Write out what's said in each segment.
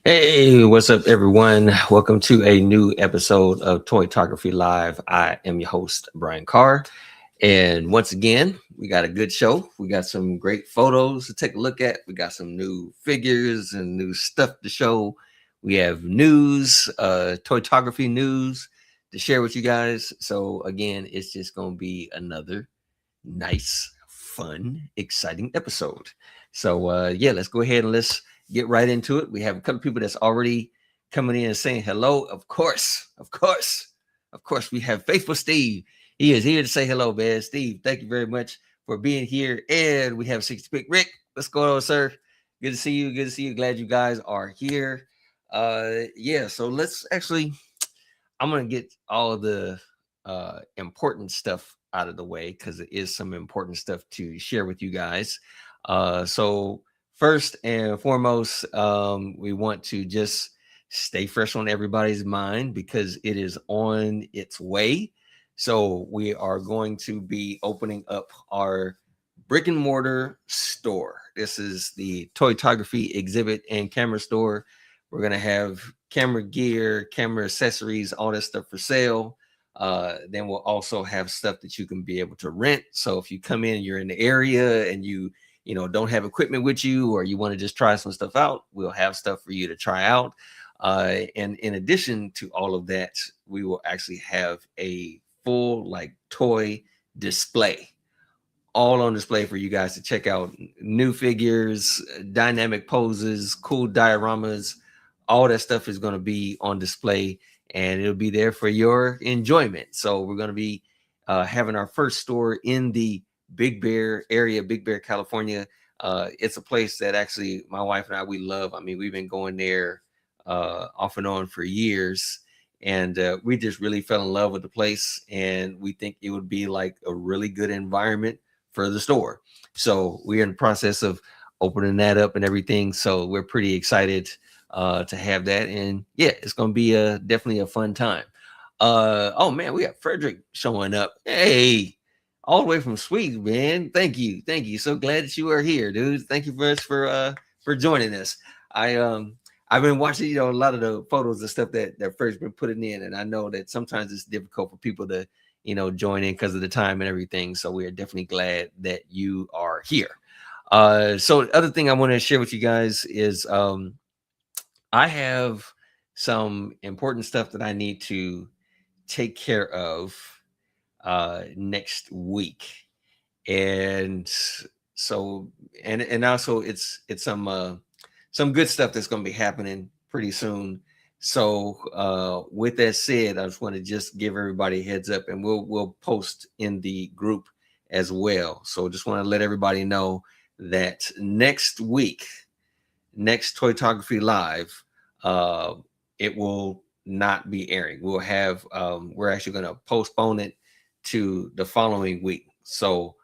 Hey, what's up, everyone? Welcome to a new episode of Toytography Live. I am your host, Brian Carr. And once again, we got a good show. We got some great photos to take a look at. We got some new figures and new stuff to show. We have news, Toytography news to share with you guys. So, again, it's just going to be another nice, fun, exciting episode. So yeah, let's go ahead and let's get right into it. We have a couple people that's already coming in and saying hello. Of course, we have Faithful Steve. He is here to say hello, man. Steve, thank you very much for being here. And we have 60 Pick Rick. What's going on, sir? Good to see you. Good to see you. Glad you guys are here. Yeah, so let's actually I'm gonna get all of the important stuff out of the way because it is some important stuff to share with you guys. So first and foremost, we want to just stay fresh on everybody's mind because it is on its way. So we are going to be opening up our brick and mortar store. This is the Toytography exhibit and camera store. We're going to have camera gear, camera accessories, all that stuff for sale. Then we'll also have stuff that you can be able to rent. So if you come in, you're in the area and you don't have equipment with you, or you want to just try some stuff out, we'll have stuff for you to try out. And in addition to all of that, we will actually have a full like toy display all on display for you guys to check out. New figures, dynamic poses, cool dioramas, all that stuff is going to be on display and it'll be there for your enjoyment. So we're going to be having our first store in the Big Bear area, Big Bear, California. It's a place that actually my wife and I, we love. I mean, we've been going there off and on for years. And we just really fell in love with the place. And we think it would be like a really good environment for the store. So we're in the process of opening that up and everything. So we're pretty excited to have that. And yeah, it's going to be definitely a fun time. Oh man, we got Frederick showing up. Hey, all the way from Sweden, man. Thank you. So glad that you are here, dude. Thank you for joining us. I've been watching, a lot of the photos and stuff that Fred's been putting in, and I know that sometimes it's difficult for people to join in because of the time and everything. So we are definitely glad that you are here. So the other thing I want to share with you guys is I have some important stuff that I need to take care of next week. And so and also it's some good stuff that's going to be happening pretty soon. So with that said, I just want to just give everybody a heads up, and we'll post in the group as well. So just want to let everybody know that next week, next Toytography Live, uh, it will not be airing. We're actually going to postpone it to the following week. So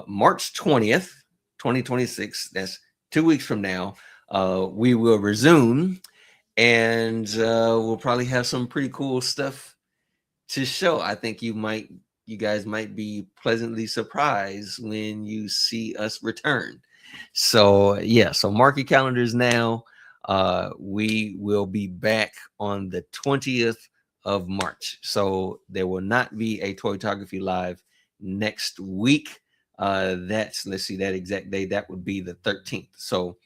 March 20th, 2026, that's 2 weeks from now, we will resume, and we'll probably have some pretty cool stuff to show. I think you guys might be pleasantly surprised when you see us return. So yeah, so mark your calendars now. We will be back on the 20th of March. So there will not be a Toytography Live next week. That's let's see that exact day. That would be the 13th. So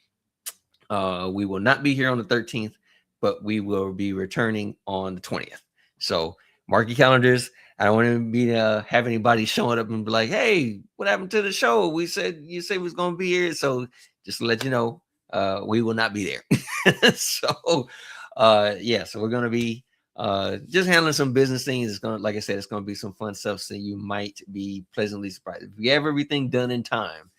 we will not be here on the 13th, but we will be returning on the 20th. So mark your calendars. I don't want to be have anybody showing up and be like, "Hey, what happened to the show? You said we was going to be here." So just to let you know, we will not be there. So yeah, so we're going to be just handling some business things. It's going to, like I said, it's going to be some fun stuff. So you might be pleasantly surprised if you have everything done in time.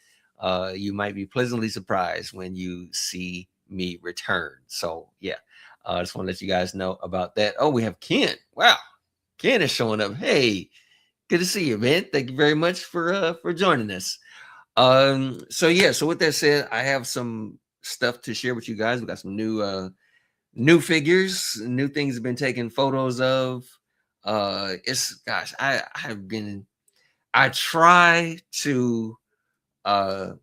You might be pleasantly surprised when you see me return. So yeah, I just want to let you guys know about that. Oh, we have Ken. Wow, Ken is showing up. Hey, good to see you, man. Thank you very much for joining us. So yeah, so with that said, I have some stuff to share with you guys. We got some new figures, new things have been taken photos of. It's gosh, I try to uh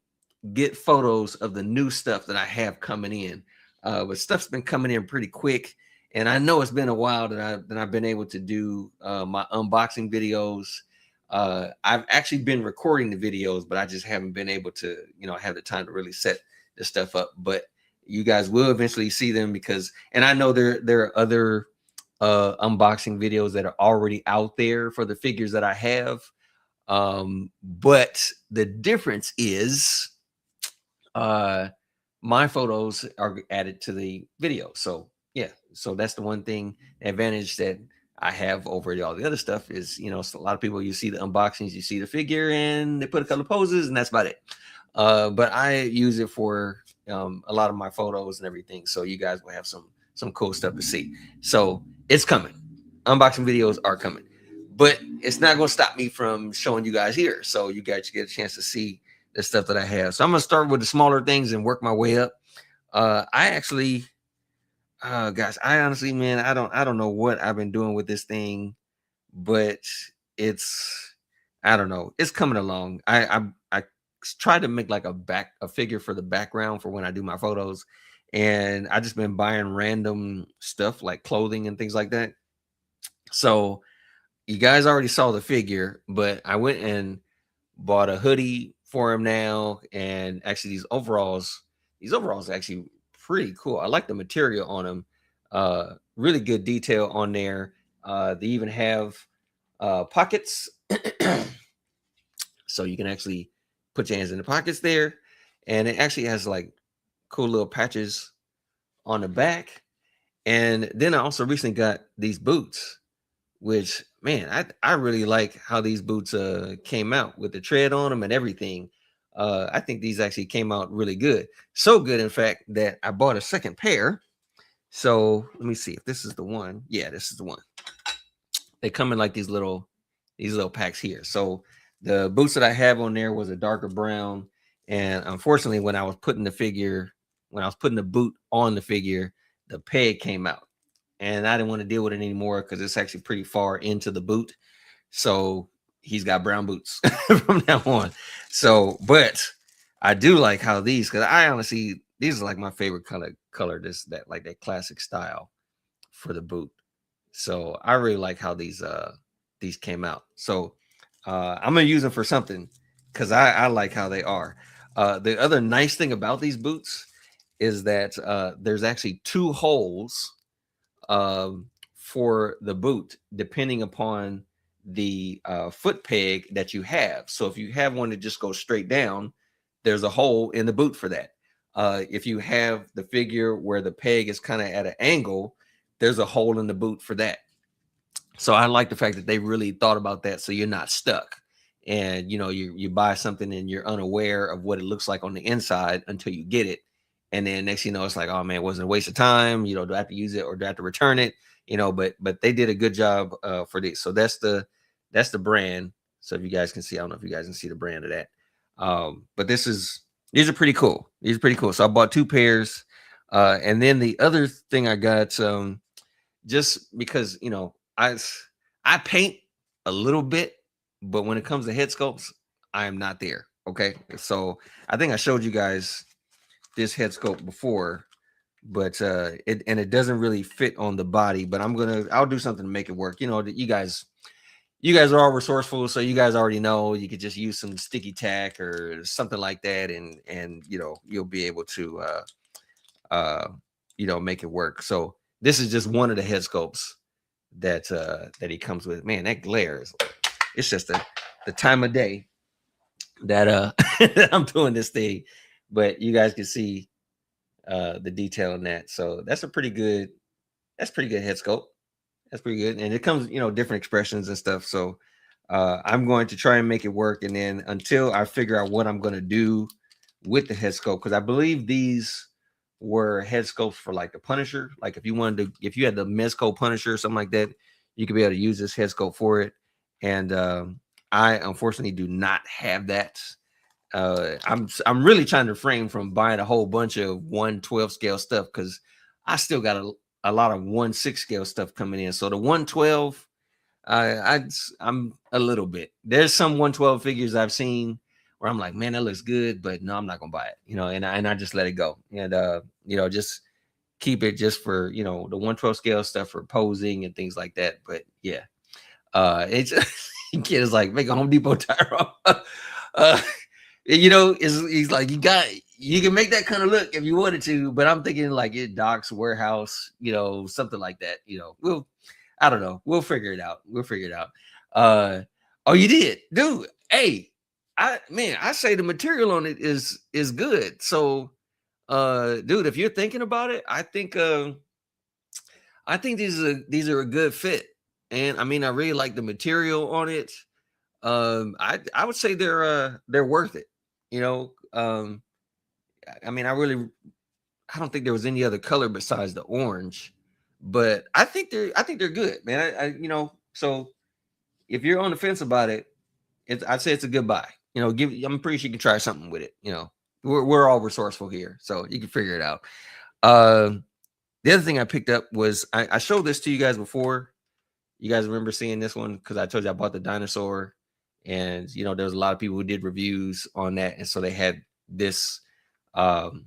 get photos of the new stuff that I have coming in. But stuff's been coming in pretty quick. And I know it's been a while that I've been able to do my unboxing videos. I've actually been recording the videos, but I just haven't been able to, have the time to really set the stuff up. But you guys will eventually see them because, and I know there are other unboxing videos that are already out there for the figures that I have. But the difference is, my photos are added to the video. So yeah, so that's the one thing advantage that I have over all the other stuff is, so a lot of people, you see the unboxings, you see the figure and they put a couple of poses and that's about it. But I use it for a lot of my photos and everything. So you guys will have some cool stuff to see. So it's coming. Unboxing videos are coming, but it's not going to stop me from showing you guys here. So you guys get a chance to see the stuff that I have. So I'm gonna start with the smaller things and work my way up. I actually, guys, I honestly, man, I don't know what I've been doing with this thing, but I don't know, it's coming along. I try to make like a figure for the background for when I do my photos, and I just been buying random stuff like clothing and things like that. So you guys already saw the figure, but I went and bought a hoodie for him now, and actually these overalls are actually pretty cool. I like the material on them. Really good detail on there. They even have pockets, so you can actually put your hands in the pockets there, and it actually has like cool little patches on the back. And then I also recently got these boots, which, man, I really like how these boots came out with the tread on them and everything. I think these actually came out really good. So good, in fact, that I bought a second pair. So let me see if this is the one. Yeah, this is the one. They come in like these little packs here. So the boots that I have on there was a darker brown, and unfortunately, when I was putting the boot on the figure, the peg came out, and I didn't want to deal with it anymore because it's actually pretty far into the boot. So he's got brown boots from now on. So, but I do like how because I honestly, these are like my favorite color, this that like that classic style for the boot. So I really like how these came out. So I'm gonna use them for something because I like how they are. The other nice thing about these boots is that there's actually two holes for the boot, depending upon the foot peg that you have. So if you have one that just goes straight down, there's a hole in the boot for that. If you have the figure where the peg is kind of at an angle, there's a hole in the boot for that. So I like the fact that they really thought about that, so you're not stuck. And you buy something and you're unaware of what it looks like on the inside until you get it. And then next it's like, oh man, it wasn't a waste of time. Do I have to use it or do I have to return it? But they did a good job for this. So that's the brand. So if you guys can see, I don't know if you guys can see the brand of that. But these are pretty cool. These are pretty cool. So I bought two pairs. And then the other thing I got, just because I paint a little bit, but when it comes to head sculpts, I am not there. Okay. So I think I showed you guys this head sculpt before, but it doesn't really fit on the body, but I'll do something to make it work. You guys are all resourceful, so you guys already know you could just use some sticky tack or something like that, and you'll be able to make it work. So this is just one of the head sculpts that he comes with. Man, that glare it's just the time of day that that I'm doing this thing. But you guys can see the detail in that. So that's pretty good head sculpt. That's pretty good. And it comes, different expressions and stuff. So I'm going to try and make it work. And then until I figure out what I'm going to do with the head sculpt, because I believe these were head sculpts for like the Punisher. Like if you had the Mezco Punisher or something like that, you could be able to use this head sculpt for it. And I unfortunately do not have that. I'm really trying to refrain from buying a whole bunch of 1/12 scale stuff because I still got a lot of 1/6 scale stuff coming in. So the 1/12, I'm a little bit. There's some 1/12 figures I've seen where I'm like, man, that looks good, but no, I'm not gonna buy it. And I just let it go. And just keep it just for, the 112 scale stuff for posing and things like that. But yeah, it's kid is like, make a Home Depot diorama. He's like, you can make that kind of look if you wanted to, but I'm thinking like it Doc's warehouse, something like that. I don't know. We'll figure it out. Oh, you did, dude. Hey, I say the material on it is good. So, dude, if you're thinking about it, I think these are a good fit. And I mean, I really like the material on it. I would say they're worth it. You know, I mean, I don't think there was any other color besides the orange, but I think they're good, man. So if you're on the fence about it, I'd say it's a good buy. I'm pretty sure you can try something with it. We're all resourceful here, so you can figure it out. Uh, the other thing I picked up was I showed this to you guys before. You guys remember seeing this one because I told you I bought the dinosaur, and there was a lot of people who did reviews on that, and so they had this um,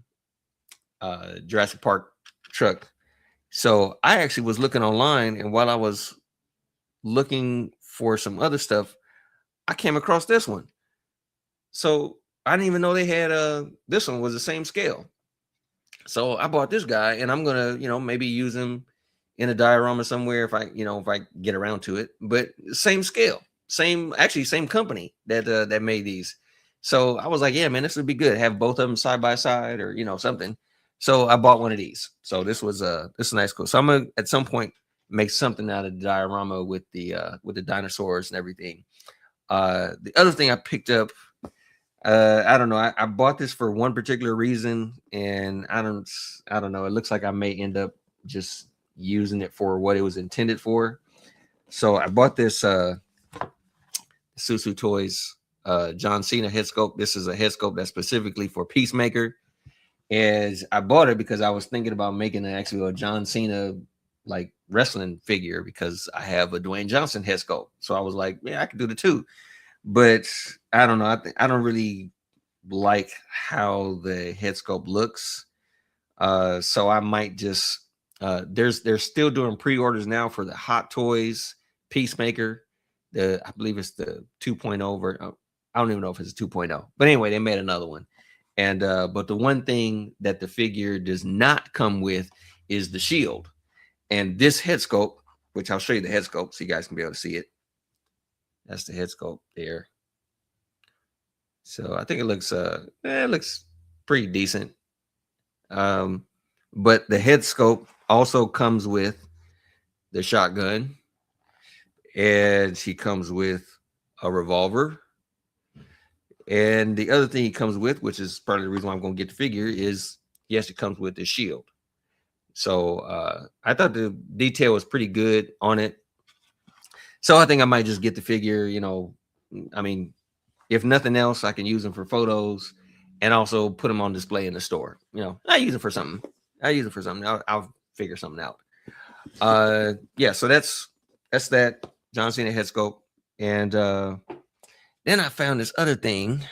Jurassic Park truck. So I actually was looking online, and while I was looking for some other stuff, I came across this one. So I didn't even know they had this one was the same scale. So I bought this guy, and I'm gonna maybe use him in a diorama somewhere if I get around to it. But same scale, same company that made these. So I was like, yeah, man, this would be good. Have both of them side by side, or something. So I bought one of these. So this is nice, cool. So I'm gonna at some point make something out of the diorama with the dinosaurs and everything. The other thing I picked up, I don't know. I bought this for one particular reason, and I don't know. It looks like I may end up just using it for what it was intended for. So I bought this Susu Toys John Cena head sculpt. This is a head sculpt that's specifically for Peacemaker, and I bought it because I was thinking about making actually a John Cena like wrestling figure because I have a Dwayne Johnson head sculpt. So I was like, yeah, I could do the two. But I don't know. I don't really like how the head sculpt looks. So I might just they're still doing pre-orders now for the Hot Toys Peacemaker. I believe it's the 2.0 I don't even know if it's a 2.0. But anyway, they made another one. And but the one thing that the figure does not come with is the shield. And this head sculpt, which I'll show you the head sculpt so you guys can be able to see it. That's the head sculpt there. So I think it looks pretty decent. But the head sculpt also comes with the shotgun, and she comes with a revolver. And the other thing he comes with, which is part of the reason why I'm going to get the figure, is he actually comes with the shield. So I thought the detail was pretty good on it. So I think I might just get the figure. I mean, if nothing else, I can use them for photos and also put them on display in the store. I use it for something. I'll figure something out. Yeah. So that's that John Cena head sculpt, and then I found this other thing.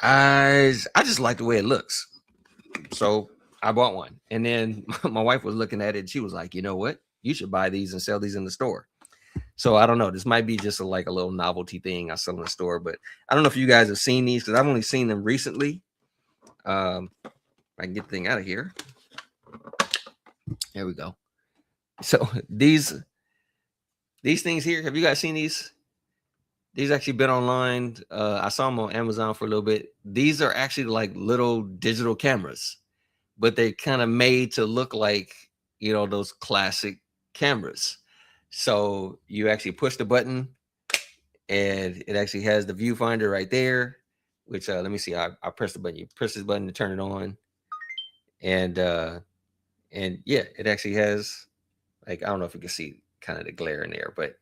I just like the way it looks, so I bought one. And then my wife was looking at it, and she was like, "You know what? You should buy these and sell these in the store." So I don't know. This might be just a little novelty thing I sell in the store, but I don't know if you guys have seen these because I've only seen them recently. I can get the thing out of here. There we go. So these things here, have you guys seen these? These actually been online. I saw them on Amazon for a little bit. These are actually like little digital cameras, but they're kind of made to look like those classic cameras. So you actually push the button, and it actually has the viewfinder right there. Which let me see. I press the button. You press this button to turn it on, and yeah, it actually has I don't know if you can see kind of the glare in there, but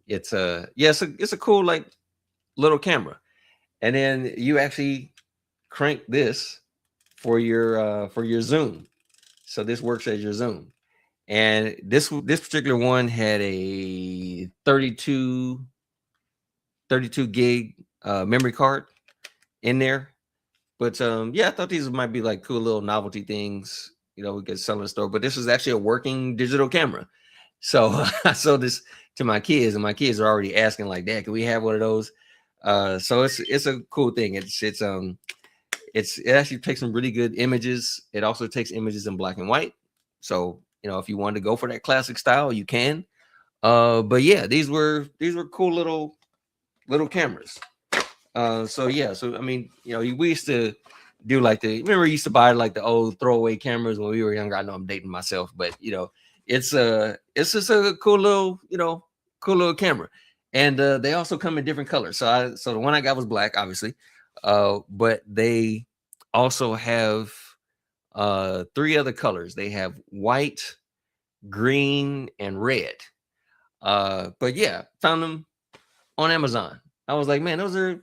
it's a cool little camera. And then you actually crank this for your zoom. So this works as your zoom. And this particular one had a 32 gig memory card in there. But yeah, I thought these might be like cool little novelty things, we could sell in the store. But this is actually a working digital camera. So I sold this to my kids, and my kids are already asking, like, Dad, can we have one of those? So it's a cool thing. It actually takes some really good images. It also takes images in black and white. So, if you wanted to go for that classic style, you can. But yeah, these were cool little cameras. So yeah, so I mean, we used to do like remember we used to buy like the old throwaway cameras when we were younger. I know I'm dating myself, but it's just a cool little camera. And they also come in different colors. So the one I got was black, obviously. But they also have three other colors. They have white, green, and red. But yeah, found them on Amazon. I was like, man, those are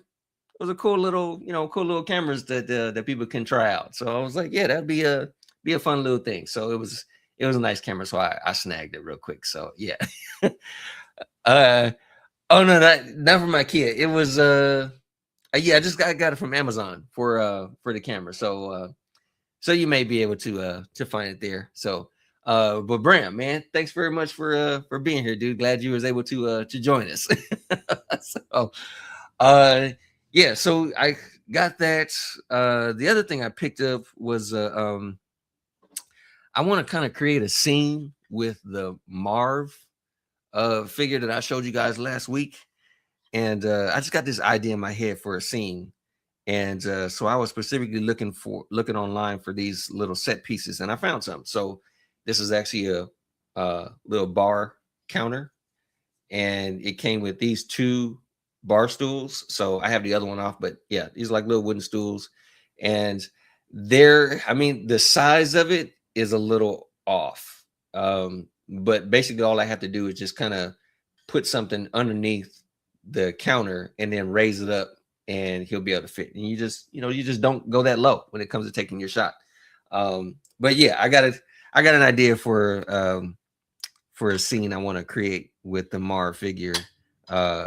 cool little cameras that people can try out. So I was like, yeah, that'd be a fun little thing. So it was a nice camera, so I snagged it real quick. So yeah. Oh no, not for my kid. It was yeah, I just got it from Amazon for the camera. So you may be able to find it there. So but Bram, man, thanks very much for being here, dude. Glad you was able to join us. So yeah, so I got that. The other thing I picked up was I want to kind of create a scene with the Marv figure that I showed you guys last week. And I just got this idea in my head for a scene. And so I was specifically looking online for these little set pieces, and I found some. So this is actually a little bar counter, and it came with these two bar stools. So I have the other one off, but yeah, these are like little wooden stools. And I mean, the size of it is a little off. But basically all I have to do is just kind of put something underneath the counter and then raise it up, and he'll be able to fit. And you just don't go that low when it comes to taking your shot. But yeah, I got an idea for a scene I want to create with the Mar figure.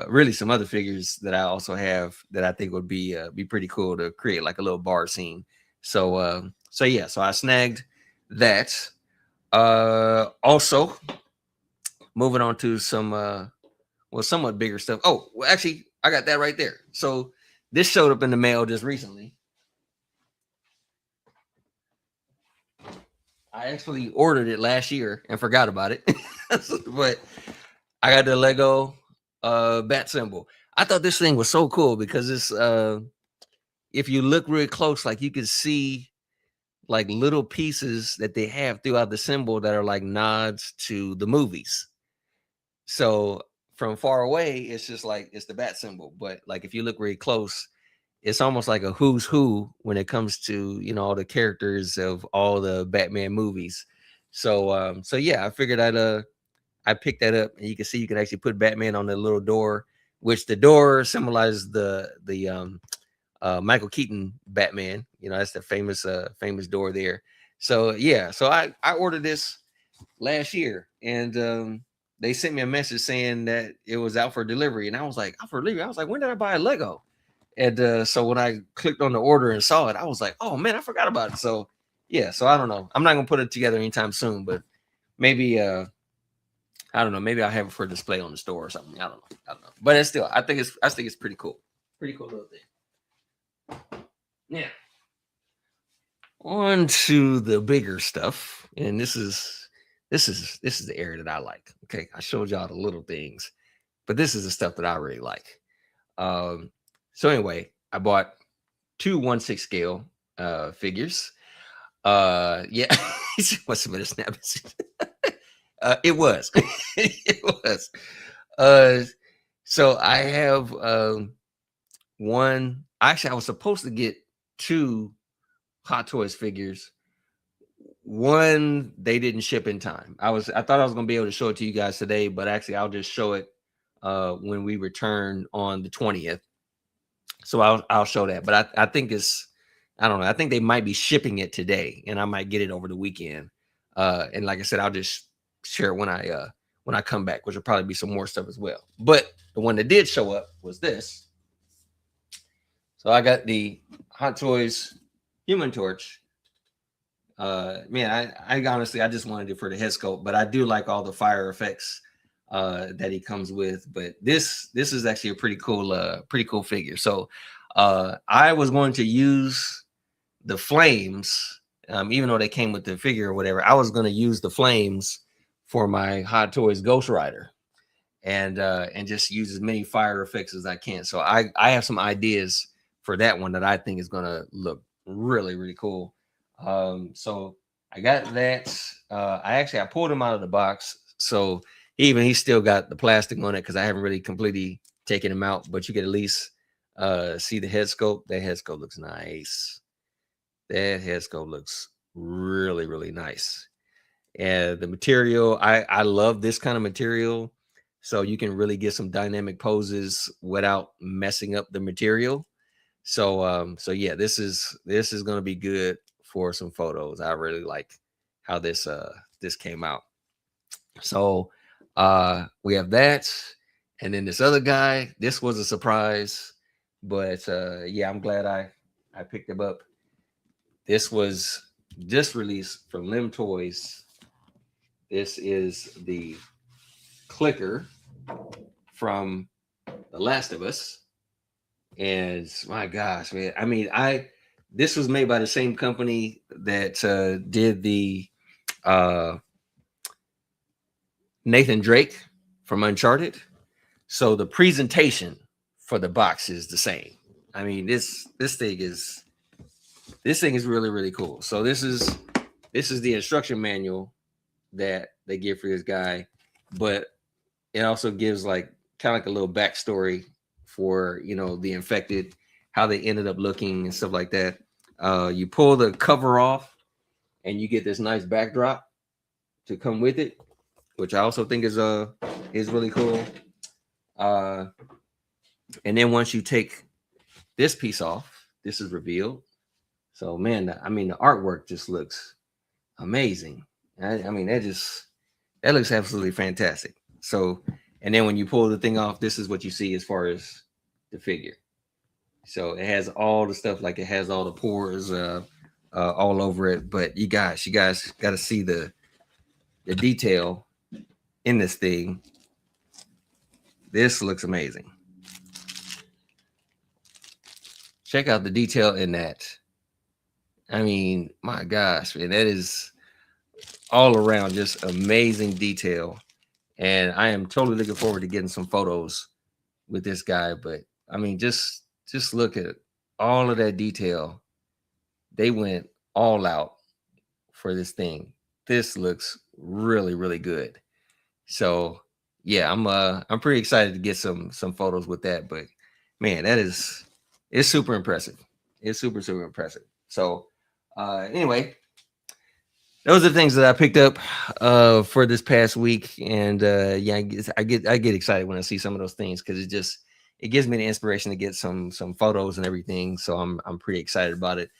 Really some other figures that I also have that I think would be pretty cool to create like a little bar scene. So yeah, so I snagged that. Also moving on to some somewhat bigger stuff. Oh, well, actually, I got that right there. So this showed up in the mail just recently. I actually ordered it last year and forgot about it. But I got the Lego bat symbol. I thought this thing was so cool because it's if you look really close, like you can see like little pieces that they have throughout the symbol that are like nods to the movies. So from far away, it's just like it's the bat symbol. But like if you look really close, it's almost like a who's who when it comes to all the characters of all the Batman movies. So yeah, I figured I picked that up, and you can see you can actually put Batman on the little door, which the door symbolizes the Michael Keaton Batman. That's the famous door there. So yeah, so I ordered this last year, and they sent me a message saying that it was out for delivery, and I was like, out for delivery. I was like, when did I buy a Lego? And so when I clicked on the order and saw it, I was like, oh man, I forgot about it. So yeah, so I don't know. I'm not gonna put it together anytime soon, but maybe I don't know. Maybe I'll have it for display on the store or something. I don't know. But it's still, I think it's pretty cool. Pretty cool little thing. Yeah. On to the bigger stuff, and this is the area that I like. Okay, I showed y'all the little things, but this is the stuff that I really like. So anyway, I bought two 1/6 scale figures. Yeah, it must have been a snap. It was. It was. So I have one. Actually, I was supposed to get two Hot Toys figures. One they didn't ship in time. I thought I was gonna be able to show it to you guys today, but actually I'll just show it when we return on the 20th. So I'll show that. But I think I don't know. I think they might be shipping it today, and I might get it over the weekend. And like I said, I'll just share it when I come back, which will probably be some more stuff as well. But the one that did show up was this. So I got the Hot Toys Human Torch. Man, I honestly I just wanted it for the head sculpt, but I do like all the fire effects that he comes with. But this is actually a pretty cool figure. So I was going to use the flames, even though they came with the figure or whatever. I was going to use the flames for my Hot Toys Ghost Rider, and just use as many fire effects as I can. So I have some ideas for that one that I think is going to look really cool. So I got that. I pulled him out of the box, so he's still got the plastic on it because I haven't really completely taken him out. But you can at least see the head sculpt. That head sculpt looks nice. That head sculpt looks really nice. And the material, I love this kind of material, so you can really get some dynamic poses without messing up the material. So yeah, this is going to be good for some photos. I really like how this came out. So we have that, and then this other guy. This was a surprise, but yeah, I'm glad I picked him up. This was just released from Lim Toys. This is the clicker from The Last of Us. And my gosh, man, I mean, this was made by the same company that did the Nathan Drake from Uncharted. So the presentation for the box is the same. I mean, this thing is really cool. So this is the instruction manual that they give for this guy, but it also gives like kind of like a little backstory for the infected, how they ended up looking and stuff like that. You pull the cover off and you get this nice backdrop to come with it, which I also think is really cool. And then once you take this piece off, this is revealed. So man, I mean the artwork just looks amazing. I mean that looks absolutely fantastic. So, and then when you pull the thing off, this is what you see as far as the figure. So it has all the stuff, like it has all the pores all over it. But you guys got to see the detail in this thing. This looks amazing. Check out the detail in that. I mean, my gosh, man, that is all around just amazing detail. And I am totally looking forward to getting some photos with this guy. But I mean, just look at all of that detail. They went all out for this thing. This looks really good. So yeah, I'm pretty excited to get some photos with that. But man, it's super impressive. It's super impressive. So anyway, those are the things that I picked up for this past week, and yeah, I get excited when I see some of those things because it gives me the inspiration to get some photos and everything. So I'm pretty excited about it.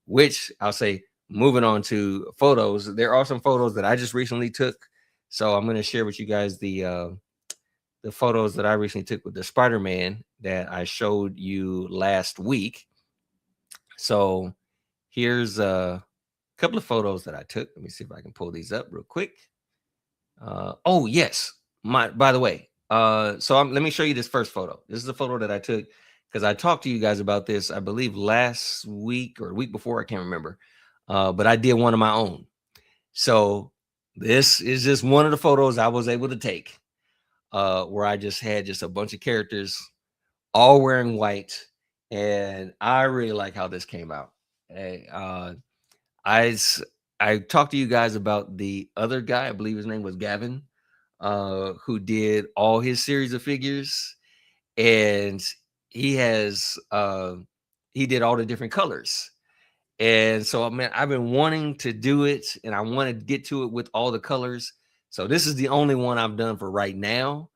Which I'll say, moving on to photos, there are some photos that I just recently took. So I'm going to share with you guys the photos that I recently took with the Spider-Man that I showed you last week. So here's a couple of photos that I took. Let me see if I can pull these up real quick. Oh yes, by the way, so let me show you this first photo. This is a photo that I took because I talked to you guys about this, I believe last week or a week before, I can't remember. But I did one of my own. So this is just one of the photos I was able to take, where I just had just a bunch of characters all wearing white, and I really like how this came out. I talked to you guys about the other guy, I believe his name was Gavin, who did all his series of figures, and he did all the different colors. And so, man, I've been wanting to do it, and I want to get to it with all the colors. So this is the only one I've done for right now,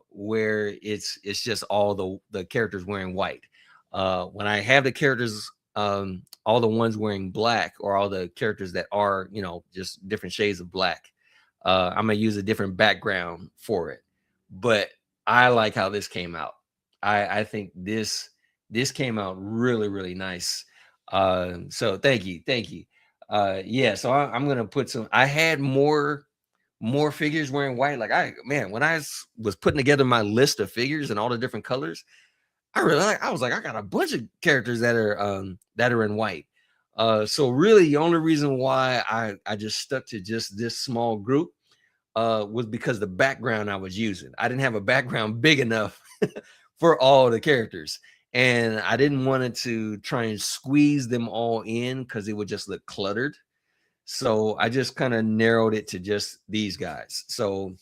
where it's just all the characters wearing white. When I have the characters, all the ones wearing black, or all the characters that are, just different shades of black, I'm gonna use a different background for it. But I like how this came out. I think this this came out really, really nice. So thank you. Yeah, so I'm gonna put some. I had more figures wearing white. Like when I was putting together my list of figures and all the different colors, I was like, I got a bunch of characters that are in white. So really the only reason why I just stuck to just this small group was because the background I was using. I didn't have a background big enough for all the characters. And I didn't want it to try and squeeze them all in because it would just look cluttered. So I just kind of narrowed it to just these guys. So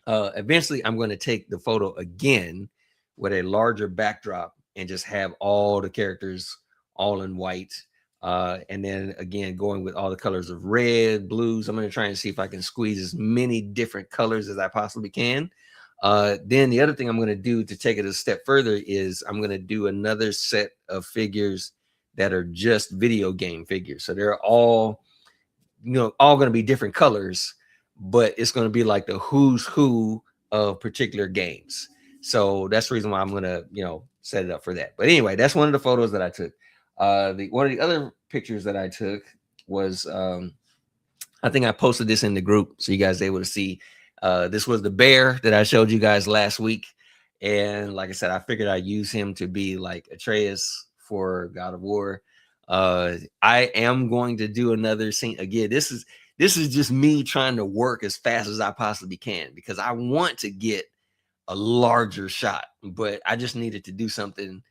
eventually I'm going to take the photo again with a larger backdrop and just have all the characters all in white. And then again, going with all the colors of red, blues. I'm going to try and see if I can squeeze as many different colors as I possibly can. Then the other thing I'm going to do to take it a step further is I'm going to do another set of figures that are just video game figures. So they're all, all going to be different colors, but it's going to be like the who's who of particular games. So that's the reason why I'm going to, set it up for that. But anyway, that's one of the photos that I took. One of the other pictures that I took was, I think I posted this in the group so you guys are able to see. This was the bear that I showed you guys last week. And like I said, I figured I'd use him to be like Atreus for God of War. I am going to do another scene again. This is just me trying to work as fast as I possibly can because I want to get a larger shot, but I just needed to do something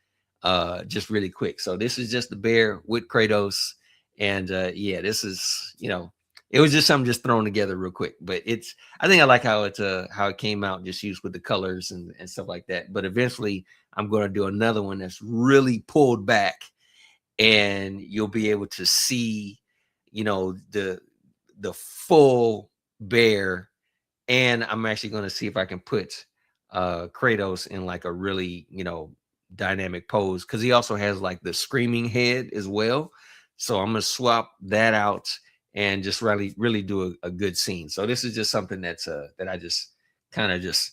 just really quick. So this is just the bear with Kratos. And yeah, this is, it was just something just thrown together real quick. But I think I like how it came out just used with the colors and stuff like that. But eventually I'm going to do another one that's really pulled back and you'll be able to see, the full bear. And I'm actually going to see if I can put Kratos in like a really, dynamic pose because he also has like the screaming head as well. So I'm going to swap that out and just really do a good scene. So this is just something that I just kind of just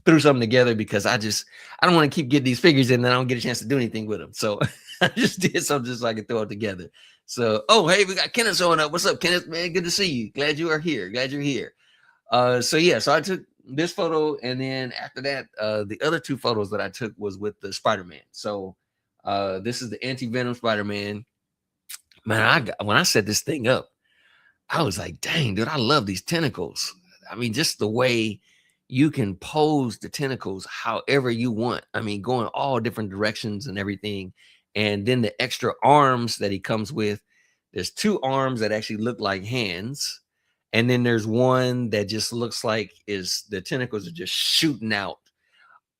threw something together because I don't want to keep getting these figures in and I don't get a chance to do anything with them. So I just did something just so I could throw it together. So, oh, hey, we got Kenneth showing up. What's up, Kenneth, man? Good to see you. Glad you are here. Glad you're here. So yeah, so I took this photo, and then after that, the other two photos that I took was with the Spider-Man. So this is the anti-venom Spider-Man. Man, when I set this thing up, I was like, dang, dude, I love these tentacles. I mean, just the way you can pose the tentacles however you want. I mean, going all different directions and everything. And then the extra arms that he comes with. There's two arms that actually look like hands. And then there's one that just looks like the tentacles are just shooting out.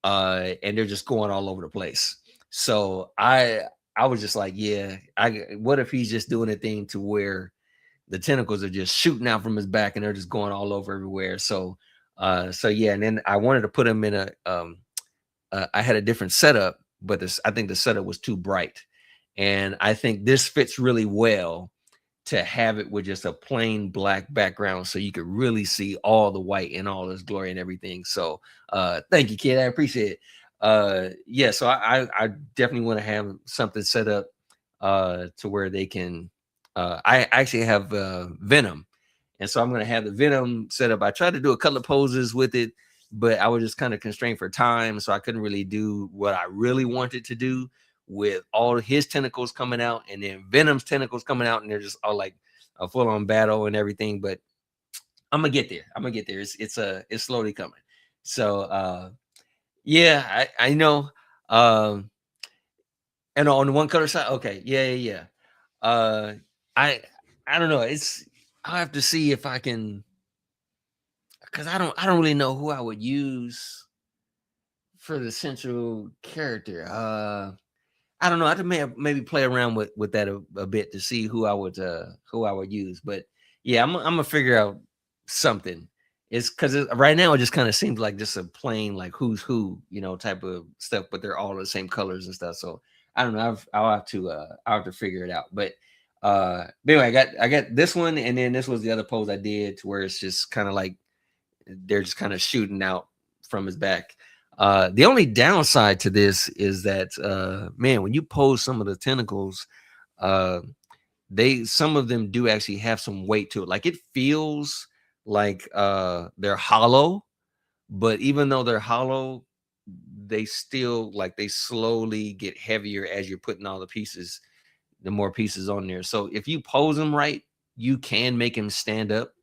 And they're just going all over the place. So I was just like, yeah, what if he's just doing a thing to where the tentacles are just shooting out from his back and they're just going all over everywhere. So yeah, and then I wanted to put him in I had a different setup, but I think the setup was too bright. And I think this fits really well to have it with just a plain black background so you could really see all the white and all this glory and everything. So thank you, kid. I appreciate it. Yeah, so I definitely want to have something set up to where they can I actually have Venom. And so I'm going to have the Venom set up. I tried to do a couple of poses with it, but I was just kind of constrained for time. So I couldn't really do what I really wanted to do with all his tentacles coming out and then Venom's tentacles coming out. And they're just all like a full on battle and everything. But I'm going to get there. It's slowly coming. So yeah, I know. And on the one color side. Okay. Yeah. I don't know. I'll have to see if I can, because I don't really know who I would use for the central character. I don't know. I have to maybe play around with that a bit to see who I would use. But yeah, I'm gonna figure out something. It's because right now it just kind of seems like just a plain like who's who, type of stuff, but they're all the same colors and stuff. So I don't know. I'll have to figure it out. But anyway, I got this one, and then this was the other pose I did to where it's just kind of like they're just kind of shooting out from his back. The only downside to this is that man, when you pose some of the tentacles, uh some of them do actually have some weight to it. Like it feels like they're hollow, but even though they're hollow, they still like they slowly get heavier as you're putting all the more pieces on there. So if you pose them right, you can make them stand up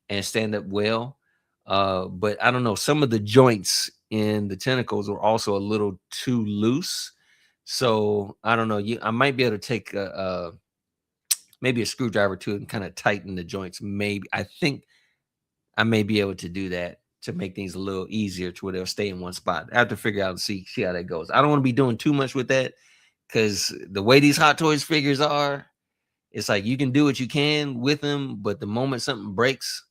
and stand up well. But I don't know, some of the joints in the tentacles are also a little too loose. So I don't know. I might be able to take maybe a screwdriver to it and kind of tighten the joints. Maybe I think I may be able to do that to make things a little easier to where they'll stay in one spot. I have to figure out and see how that goes. I don't want to be doing too much with that because the way these Hot Toys figures are, it's like you can do what you can with them, but the moment something breaks,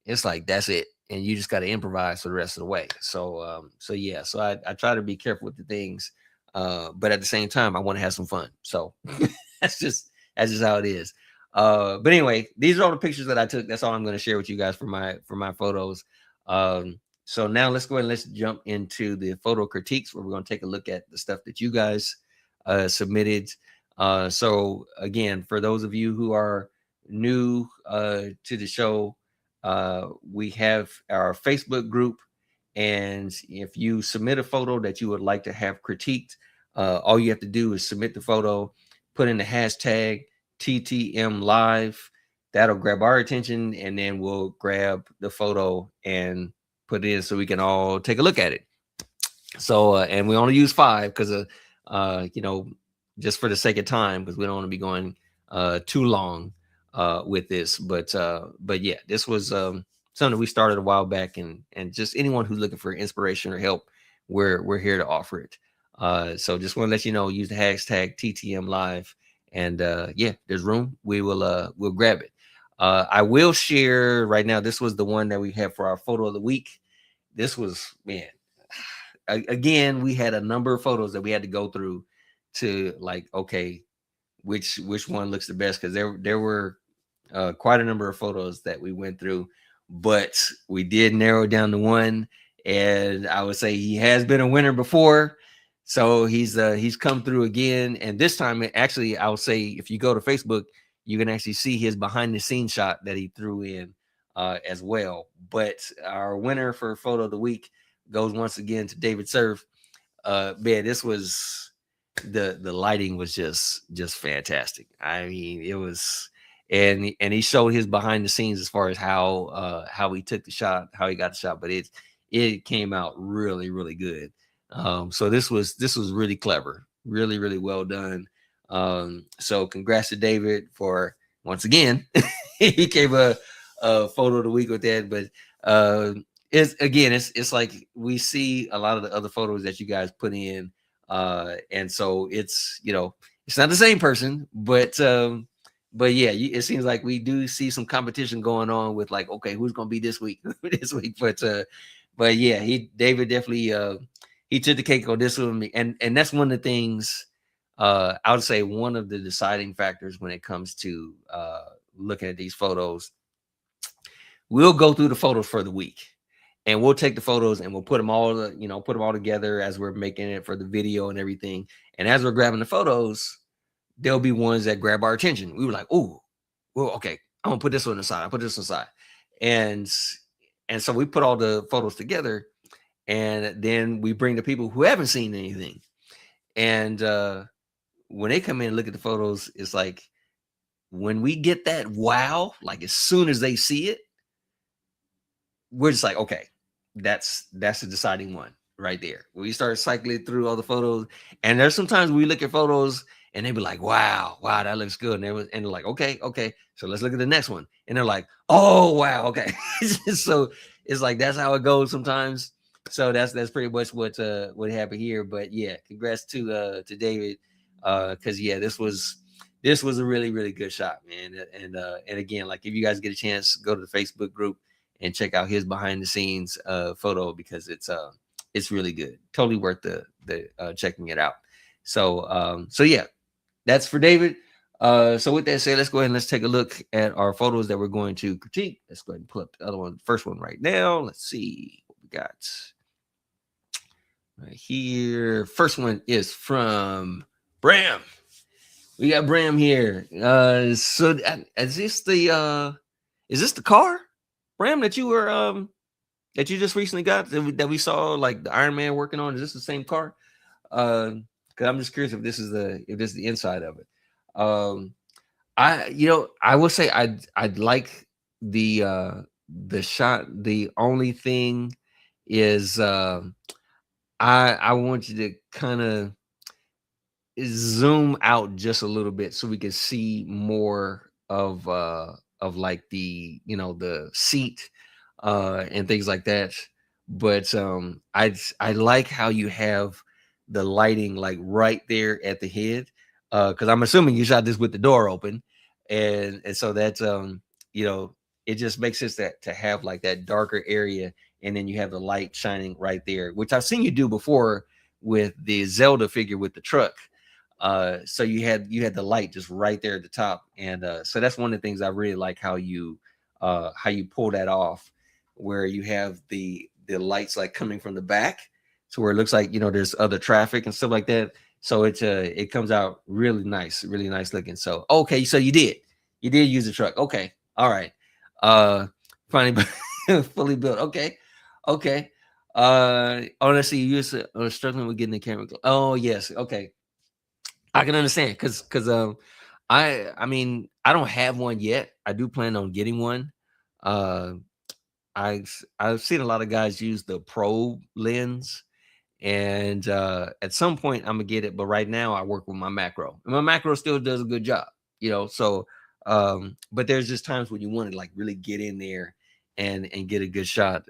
it's like that's it, and you just got to improvise for the rest of the way. So yeah, so I try to be careful with the things, but at the same time, I want to have some fun. So that's just how it is. But anyway, these are all the pictures that I took. That's all I'm going to share with you guys for my photos. So now let's go ahead and let's jump into the photo critiques where we're going to take a look at the stuff that you guys submitted. So again, for those of you who are new to the show, we have our Facebook group, and if you submit a photo that you would like to have critiqued, all you have to do is submit the photo, put in the hashtag TTM Live. That'll grab our attention, and then we'll grab the photo and put it in so we can all take a look at it. So, and we only use 5 because just for the sake of time, because we don't want to be going too long with this. But yeah, this was something we started a while back, and just anyone who's looking for inspiration or help, we're here to offer it. So just want to let you know, use the hashtag TTM Live, and yeah, there's room. We'll grab it. I will share right now. This was the one that we had for our photo of the week. This was, man, again, we had a number of photos that we had to go through to like, okay, which one looks the best, because there were quite a number of photos that we went through, but we did narrow down to one, and I would say he has been a winner before, so he's come through again. And this time, actually, I'll say if you go to Facebook, you can actually see his behind the scenes shot that he threw in as well. But our winner for photo of the week goes once again to David Surf. Man, this was the lighting was just fantastic. I mean, it was, and he showed his behind the scenes as far as how he took the shot, how he got the shot, but it came out really, really good. So this was really clever, really, really well done. So congrats to David for once again. He gave a photo of the week with that, but it's like we see a lot of the other photos that you guys put in, and so it's it's not the same person, but yeah, it seems like we do see some competition going on with like, okay, who's gonna be this week this week, but yeah, David definitely he took the cake on this one, and that's one of the things, I would say one of the deciding factors when it comes to looking at these photos. We'll go through the photos for the week, and we'll take the photos and we'll put them all together as we're making it for the video and everything. And as we're grabbing the photos, there'll be ones that grab our attention. We were like, oh, well, okay, I'm gonna put this one aside. I'll put this aside. And so we put all the photos together, and then we bring the people who haven't seen anything. And when they come in and look at the photos, it's like when we get that wow, like as soon as they see it, we're just like, okay, that's the deciding one right there. We start cycling through all the photos, and there's sometimes we look at photos and they be like, wow, that looks good. And they're like, okay, so let's look at the next one. And they're like, oh wow, okay. So it's like that's how it goes sometimes. So that's pretty much what happened here. But yeah, congrats to David, because yeah, this was a really, really good shot, man. And again, like if you guys get a chance, go to the Facebook group and check out his behind the scenes photo, because it's really good. Totally worth the checking it out. So yeah, that's for David. So with that said, let's go ahead and let's take a look at our photos that we're going to critique. Let's go ahead and pull up the other one, first one right now. Let's see what we got. right here. First one is from Bram. We got Bram here. Is this the car, Bram, that you were that you just recently got that we saw like the Iron Man working on? Is this the same car? Because I'm just curious if this is the inside of it. Um, I will say I'd like the shot. The only thing is I want you to kind of zoom out just a little bit so we can see more of like the seat and things like that. But I like how you have the lighting like right there at the head, because I'm assuming you shot this with the door open, and so that's you know it just makes sense that to have like that darker area, and then you have the light shining right there, which I've seen you do before with the Zelda figure with the truck. So you had the light just right there at the top, and so that's one of the things I really like how you pull that off, where you have the lights like coming from the back to where it looks like there's other traffic and stuff like that. So it comes out really nice looking. So okay, so you did use the truck. Okay, all right. uh Finally fully built. Okay, okay. Oh, let's see, you struggling with getting the camera. Oh yes, okay, I can understand because I mean I don't have one yet. I do plan on getting one. Uh I've seen a lot of guys use the pro lens, and at some point I'm gonna get it, but right now I work with my macro. And my macro still does a good job, so but there's just times when you want to like really get in there and get a good shot.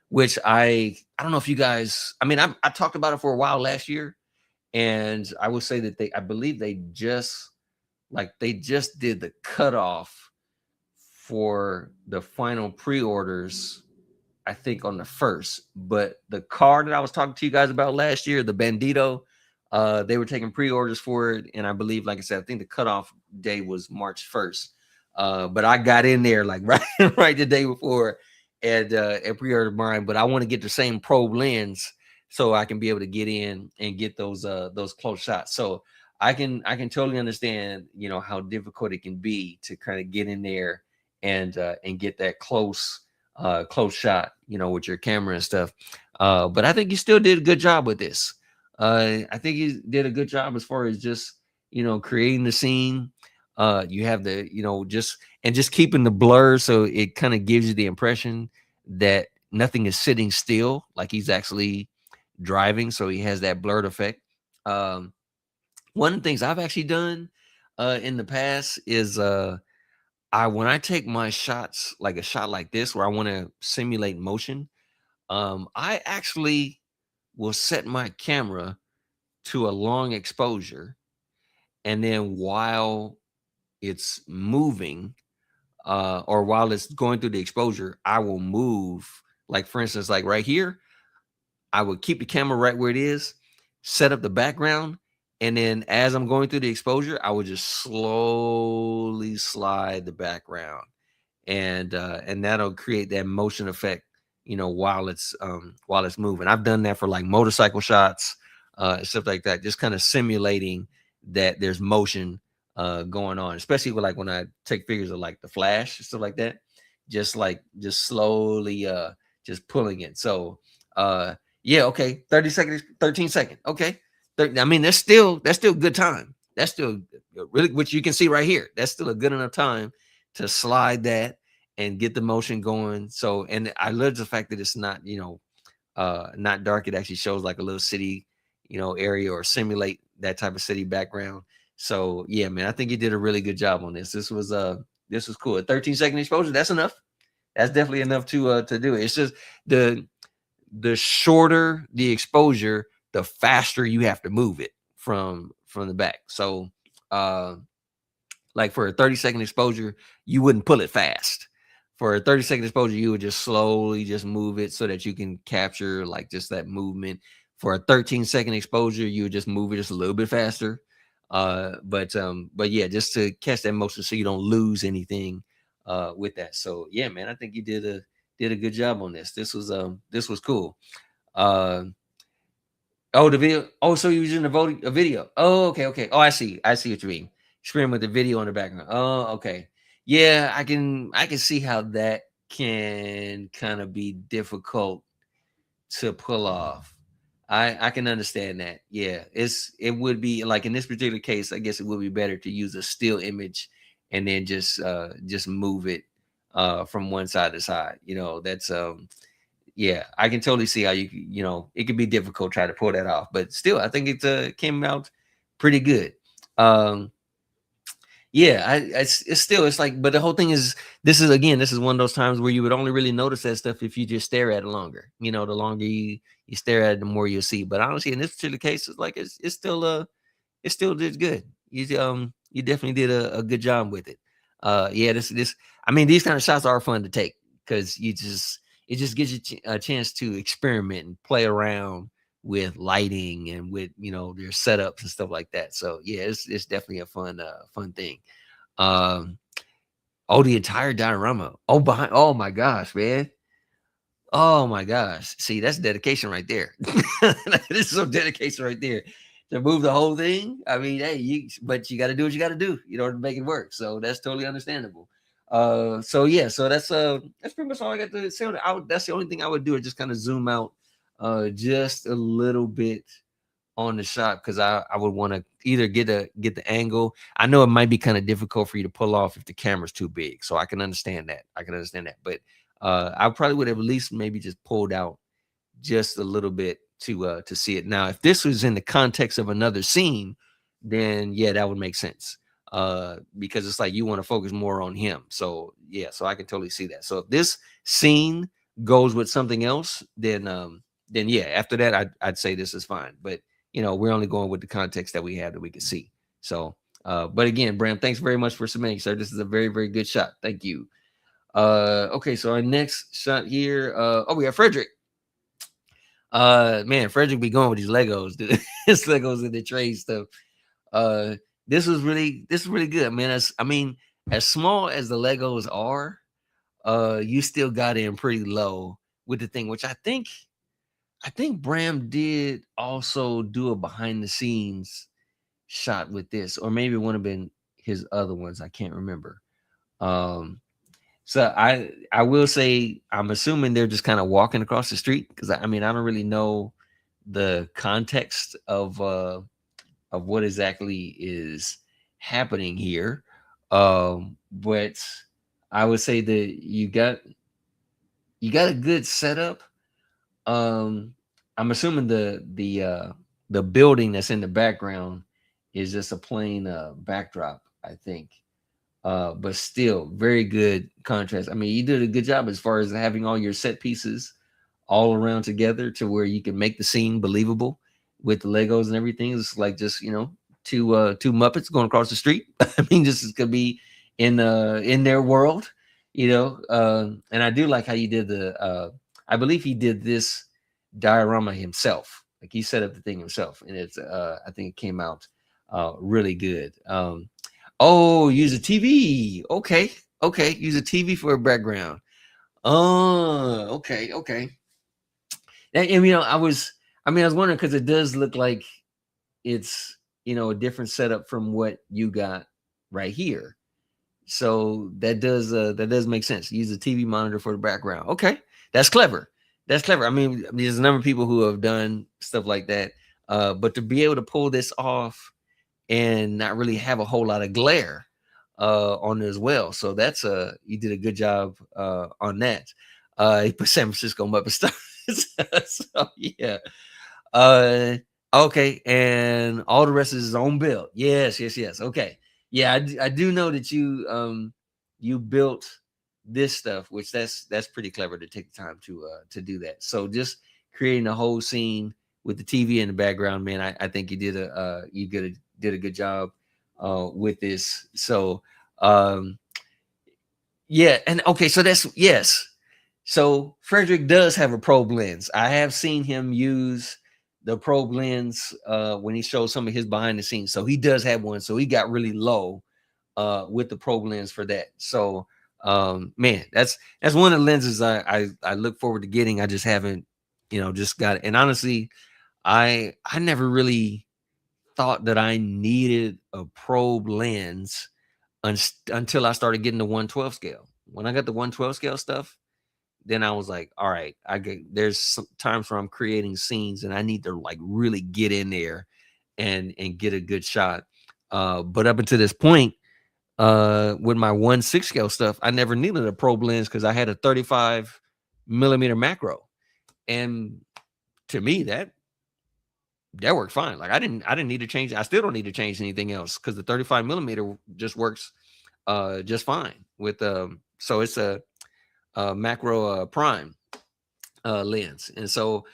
Which I don't know if you guys, I mean I talked about it for a while last year, and I would say that I believe they just did the cutoff for the final pre-orders, I think on the first. But the car that I was talking to you guys about last year, the Bandito, they were taking pre-orders for it, and I believe, like I said, I think the cutoff day was March 1st. But I got in there like right the day before, and pre-ordered mine. But I want to get the same probe lens so I can be able to get in and get those close shots. So I can totally understand how difficult it can be to kind of get in there and get that close shot, with your camera and stuff. But I think you still did a good job with this. I think you did a good job as far as just, creating the scene. You have the, just keeping the blur so it kind of gives you the impression that nothing is sitting still, like he's actually driving. So he has that blurred effect. Um, One of the things I've actually done in the past is when I take my shots, like a shot like this, where I want to simulate motion, I actually will set my camera to a long exposure, and then while it's moving, or while it's going through the exposure, I will move. Like for instance, like right here, I would keep the camera right where it is, set up the background, and then as I'm going through the exposure, I would just slowly slide the background, and that'll create that motion effect, while it's moving. I've done that for like motorcycle shots, and stuff like that, just kind of simulating that there's motion going on, especially with like when I take figures of like the Flash and stuff like that, just slowly just pulling it. So yeah, okay, 30 seconds, 13 seconds, okay. I mean that's still good time. That's still really, which you can see right here, that's still a good enough time to slide that and get the motion going. So, and I love the fact that it's not, not dark. It actually shows like a little city, area, or simulate that type of city background. So yeah, man, I think you did a really good job on this. This was cool. A 13-second exposure, that's enough. That's definitely enough to do it. It's just the shorter the exposure, the faster you have to move it from the back. So uh like for a 30-second exposure, you wouldn't pull it fast. For a 30-second exposure, you would just slowly just move it so that you can capture like just that movement. For a 13-second exposure, you would just move it just a little bit faster. But yeah, just to catch that motion so you don't lose anything with that. So yeah, man, I think you did a good job on this. This was cool. Uh Oh, the video. Oh, so you're using a video. Oh, okay, okay. Oh, I see. I see what you mean. Scream with the video in the background. Oh, okay. Yeah, I can see how that can kind of be difficult to pull off. I can understand that. Yeah, it would be like in this particular case, I guess it would be better to use a still image and then just move it from one side to side. That's yeah, I can totally see how it could be difficult trying to pull that off, but still, I think it came out pretty good. Um, yeah, it's still, it's like, but the whole thing is, this is one of those times where you would only really notice that stuff if you just stare at it longer. The longer you stare at it, the more you'll see. But honestly, in this particular case, it's like it still did good. You definitely did a good job with it. Yeah, this I mean, these kind of shots are fun to take because it just gives you a chance to experiment and play around with lighting and with their setups and stuff like that. So yeah, it's definitely a fun thing. Um, oh, the entire diorama. Oh my gosh, man. Oh my gosh. See, that's dedication right there. This is some dedication right there. To move the whole thing. I mean, hey, but you gotta do what you gotta do, to make it work. So that's totally understandable. So yeah, so that's pretty much all I got to say on it. That's the only thing I would do, is just kind of zoom out just a little bit on the shot, because I would want to either get the angle. I know it might be kind of difficult for you to pull off if the camera's too big, so I can understand that. But I probably would have at least maybe just pulled out just a little bit to see it. Now, if this was in the context of another scene, then yeah, that would make sense. Because it's like you want to focus more on him. So yeah, so I can totally see that. So if this scene goes with something else, then yeah, after that, I'd say this is fine. But we're only going with the context that we have that we can see. So but again, Bram, thanks very much for submitting, sir. This is a very, very good shot. Thank you. Okay, so our next shot here. Oh, we have Frederick. Man, Frederick be going with these Legos, dude. His Legos and the trade stuff. Uh, this is really good, man. As small as the Legos are, you still got in pretty low with the thing, which I think Bram did also do a behind the scenes shot with this, or maybe it would have been his other ones. I can't remember. Um, so I will say I'm assuming they're just kind of walking across the street, because I mean, I don't really know the context of what exactly is happening here. But I would say that you got a good setup. I'm assuming the building that's in the background is just a plain backdrop, I think. But still very good contrast. I mean, you did a good job as far as having all your set pieces all around together to where you can make the scene believable with the Legos and everything. It's like just two Muppets going across the street. I mean, this is gonna be in their world, and I do like how you did I believe he did this diorama himself. Like he set up the thing himself, and it's I think it came out really good. Oh, use a TV. Okay, okay, use a TV for a background. Oh, okay, okay. And I was wondering, because it does look like it's a different setup from what you got right here. So that does make sense. Use a TV monitor for the background. Okay, that's clever. That's clever. I mean, there's a number of people who have done stuff like that, but to be able to pull this off and not really have a whole lot of glare on it as well. So that's you did a good job on that. He put San Francisco Muppet Stars. So yeah. Uh okay, and all the rest is his own build. Yes, yes, yes. Okay. Yeah, I do know that you built this stuff, which that's pretty clever to take the time to do that. So just creating a whole scene with the TV in the background, man. I think you did a good job with this. So yeah, and okay, so that's yes. So Frederick does have a probe lens. I have seen him use the probe lens when he shows some of his behind the scenes. So he does have one. So he got really low with the probe lens for that. So man, that's one of the lenses I look forward to getting. I just haven't, just got it. And honestly, I never really thought that I needed a probe lens until I started getting the 112 scale. When I got the 112 scale stuff, then I was like, all right, there's some times where I'm creating scenes and I need to like really get in there and get a good shot. But up until this point, with my 1/6 scale stuff, I never needed a probe lens because I had a 35 millimeter macro. And to me, that worked fine. Like I didn't need to change. I still don't need to change anything else because the 35 millimeter just works just fine with so it's a macro prime lens. And so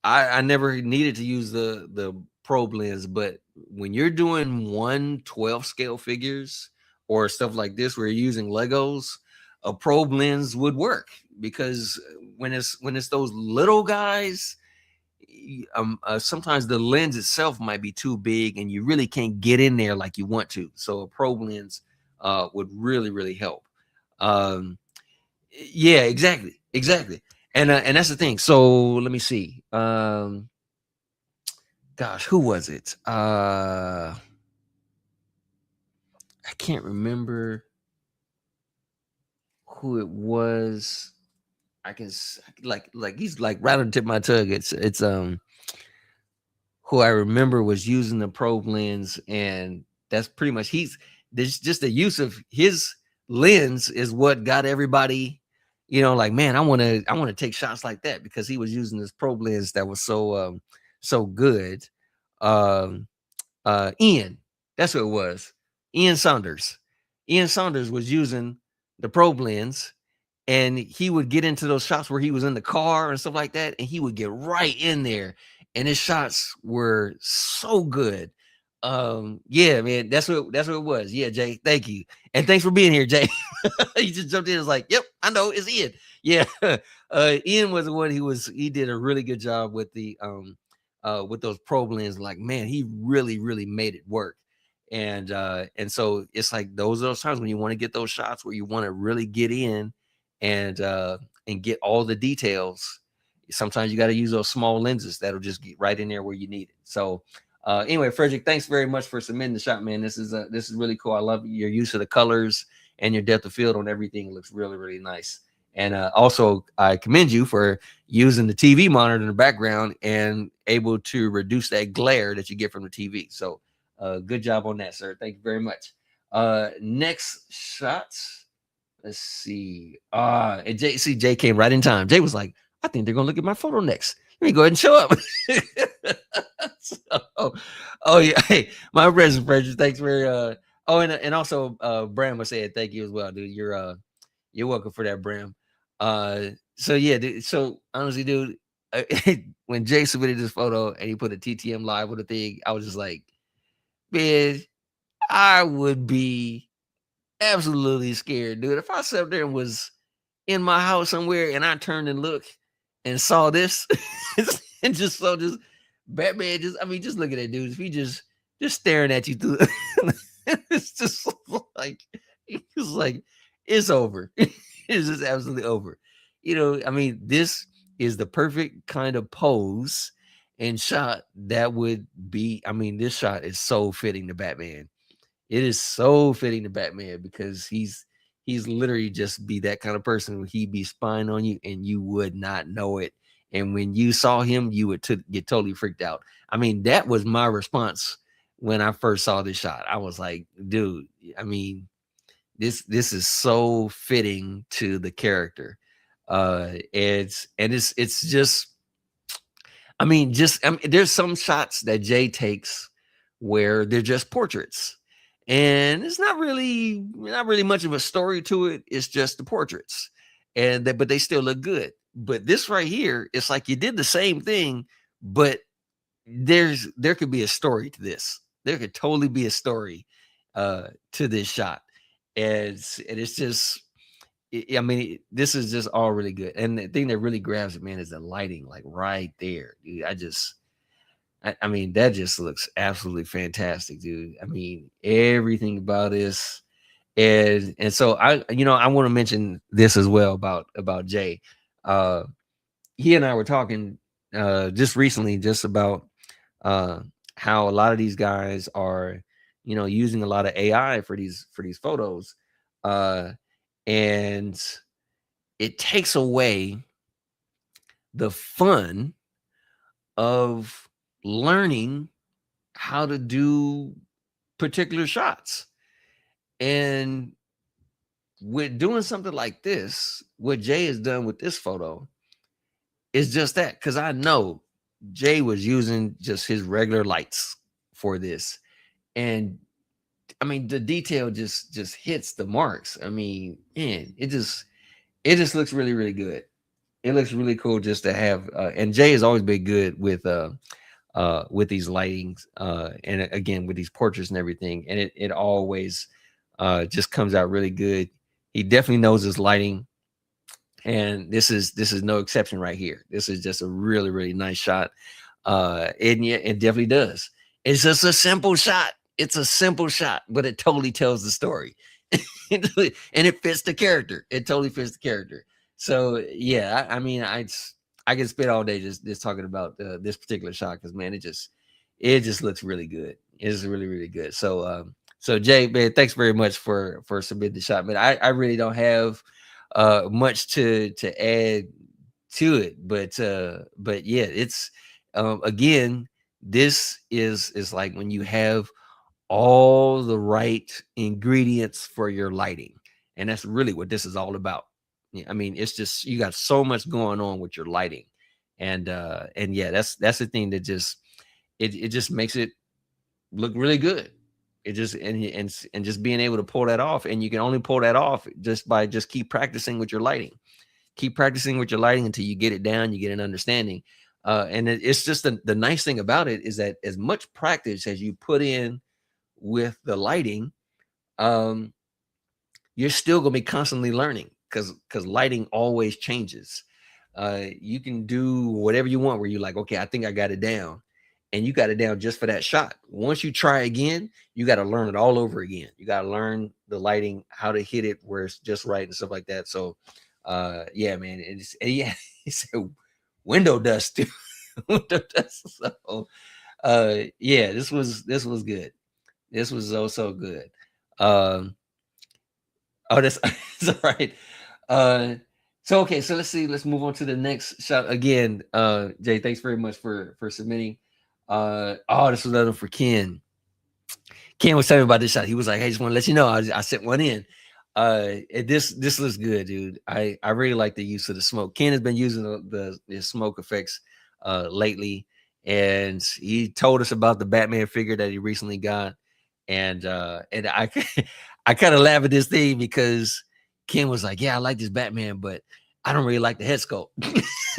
I never needed to use the probe lens. But when you're doing 1/12 scale figures or stuff like this where you're using Legos, a probe lens would work because when it's those little guys, sometimes the lens itself might be too big and you really can't get in there like you want to. So a probe lens would really help. Um, yeah, exactly. And that's the thing. So let me see. Gosh, who was it? I can't remember who it was. I can like he's like right on the tip of my tongue. It's who I remember was using the probe lens, and that's pretty much there's just the use of his lens is what got everybody, like, man, I want to take shots like that because he was using this probe lens that was so good. Um Ian, that's who it was. Ian Saunders. Ian Saunders was using the probe lens and he would get into those shots where he was in the car and stuff like that, and he would get right in there, and his shots were so good. Yeah, man, that's what it was. Yeah, Jay, thank you, and thanks for being here, Jay. He just jumped in and was like, yep, I know, it's Ian. Yeah. Ian was the one. He did a really good job with those probe lenses. Like, man, he really made it work. And so it's like those times when you want to get those shots where you want to really get in and get all the details. Sometimes you got to use those small lenses that'll just get right in there where you need it. So anyway, Frederick, thanks very much for submitting the shot, man. This is really cool. I love your use of the colors and your depth of field on everything. It looks really nice. And also, I commend you for using the TV monitor in the background and able to reduce that glare that you get from the TV. So good job on that, sir. Thank you very much. Next shots. Let's see. And Jay came right in time. Jay was like, I think they're gonna look at my photo next. Let me go ahead and show up. Oh yeah. Hey, my present precious. Thanks for and also Bram was saying thank you as well, dude. You're welcome for that, Bram. So yeah, dude, so honestly, dude, when Jay submitted this photo and he put a TTM live with a thing, I was just like, man, I would be absolutely scared, dude. If I sat there and was in my house somewhere and I turned and looked and saw this and just saw just Batman, just look at that dude. If he just staring at you through, it's just like it's over. It's just absolutely over. This is the perfect kind of pose and shot that would be. This shot is so fitting to Batman. It is so fitting to Batman because he's literally just be that kind of person. He'd be spying on you and you would not know it. And when you saw him, you would get totally freaked out. That was my response when I first saw this shot. I was like, dude, this is so fitting to the character. It's just, there's some shots that Jay takes where they're just portraits. And it's not really much of a story to it. It's just the portraits, but they still look good. But this right here, it's like you did the same thing, but there could be a story to this. There could totally be a story to this shot, and it's just, this is just all really good. And the thing that really grabs it, man, is the lighting, like right there, dude. That just looks absolutely fantastic, dude. Everything about this. And so I want to mention this as well about Jay. He and I were talking just recently just about uh, how a lot of these guys are, using a lot of AI for these photos, uh, and it takes away the fun of learning how to do particular shots. And with doing something like this, what Jay has done with this photo is just that. Because I know Jay was using just his regular lights for this, and I mean the detail just hits the marks. I mean, man, it just looks really really good. It looks really cool just to have. And Jay has always been good with these lightings, and again with these portraits and everything, and it always just comes out really good. He definitely knows his lighting, and this is no exception right here. This is just a really really nice shot, and yeah, it definitely does. It's just a simple shot. It's a simple shot, but it totally tells the story. And it fits the character. It totally fits the character. So yeah, I mean, I can spend all day just talking about this particular shot because man, it just looks really good. It's really really good. So Jay, man, thanks very much for submitting the shot, man. I really don't have much to add to it, but yeah, it's again, this is like when you have all the right ingredients for your lighting. And that's really what this is all about. Yeah, I mean, it's just you got so much going on with your lighting. And yeah, that's the thing that it just makes it look really good. It just and just being able to pull that off. And you can only pull that off just by just keep practicing with your lighting. Keep practicing with your lighting until you get it down, you get an understanding. And it's just the nice thing about it is that as much practice as you put in with the lighting, um, you're still gonna be constantly learning because lighting always changes. You can do whatever you want where you're like, okay, I think I got it down. And you got it down just for that shot. Once you try again, you got to learn it all over again. You got to learn the lighting, how to hit it where it's just right and stuff like that. So yeah, man. And yeah, he said window dust too. Window dust. So yeah, this was good. This was so good. Um, oh, that's, that's all right. Uh, so okay, so let's see. Let's move on to the next shot again. Jay, thanks very much for submitting. Oh, this was another for Ken. Ken was telling me about this shot. He was like, "Hey, just want to let you know, I sent one in. This looks good, dude. I really like the use of the smoke. Ken has been using the smoke effects lately, and he told us about the Batman figure that he recently got, and I I kind of laugh at this thing because Ken was like, "Yeah, I like this Batman, but I don't really like the head sculpt."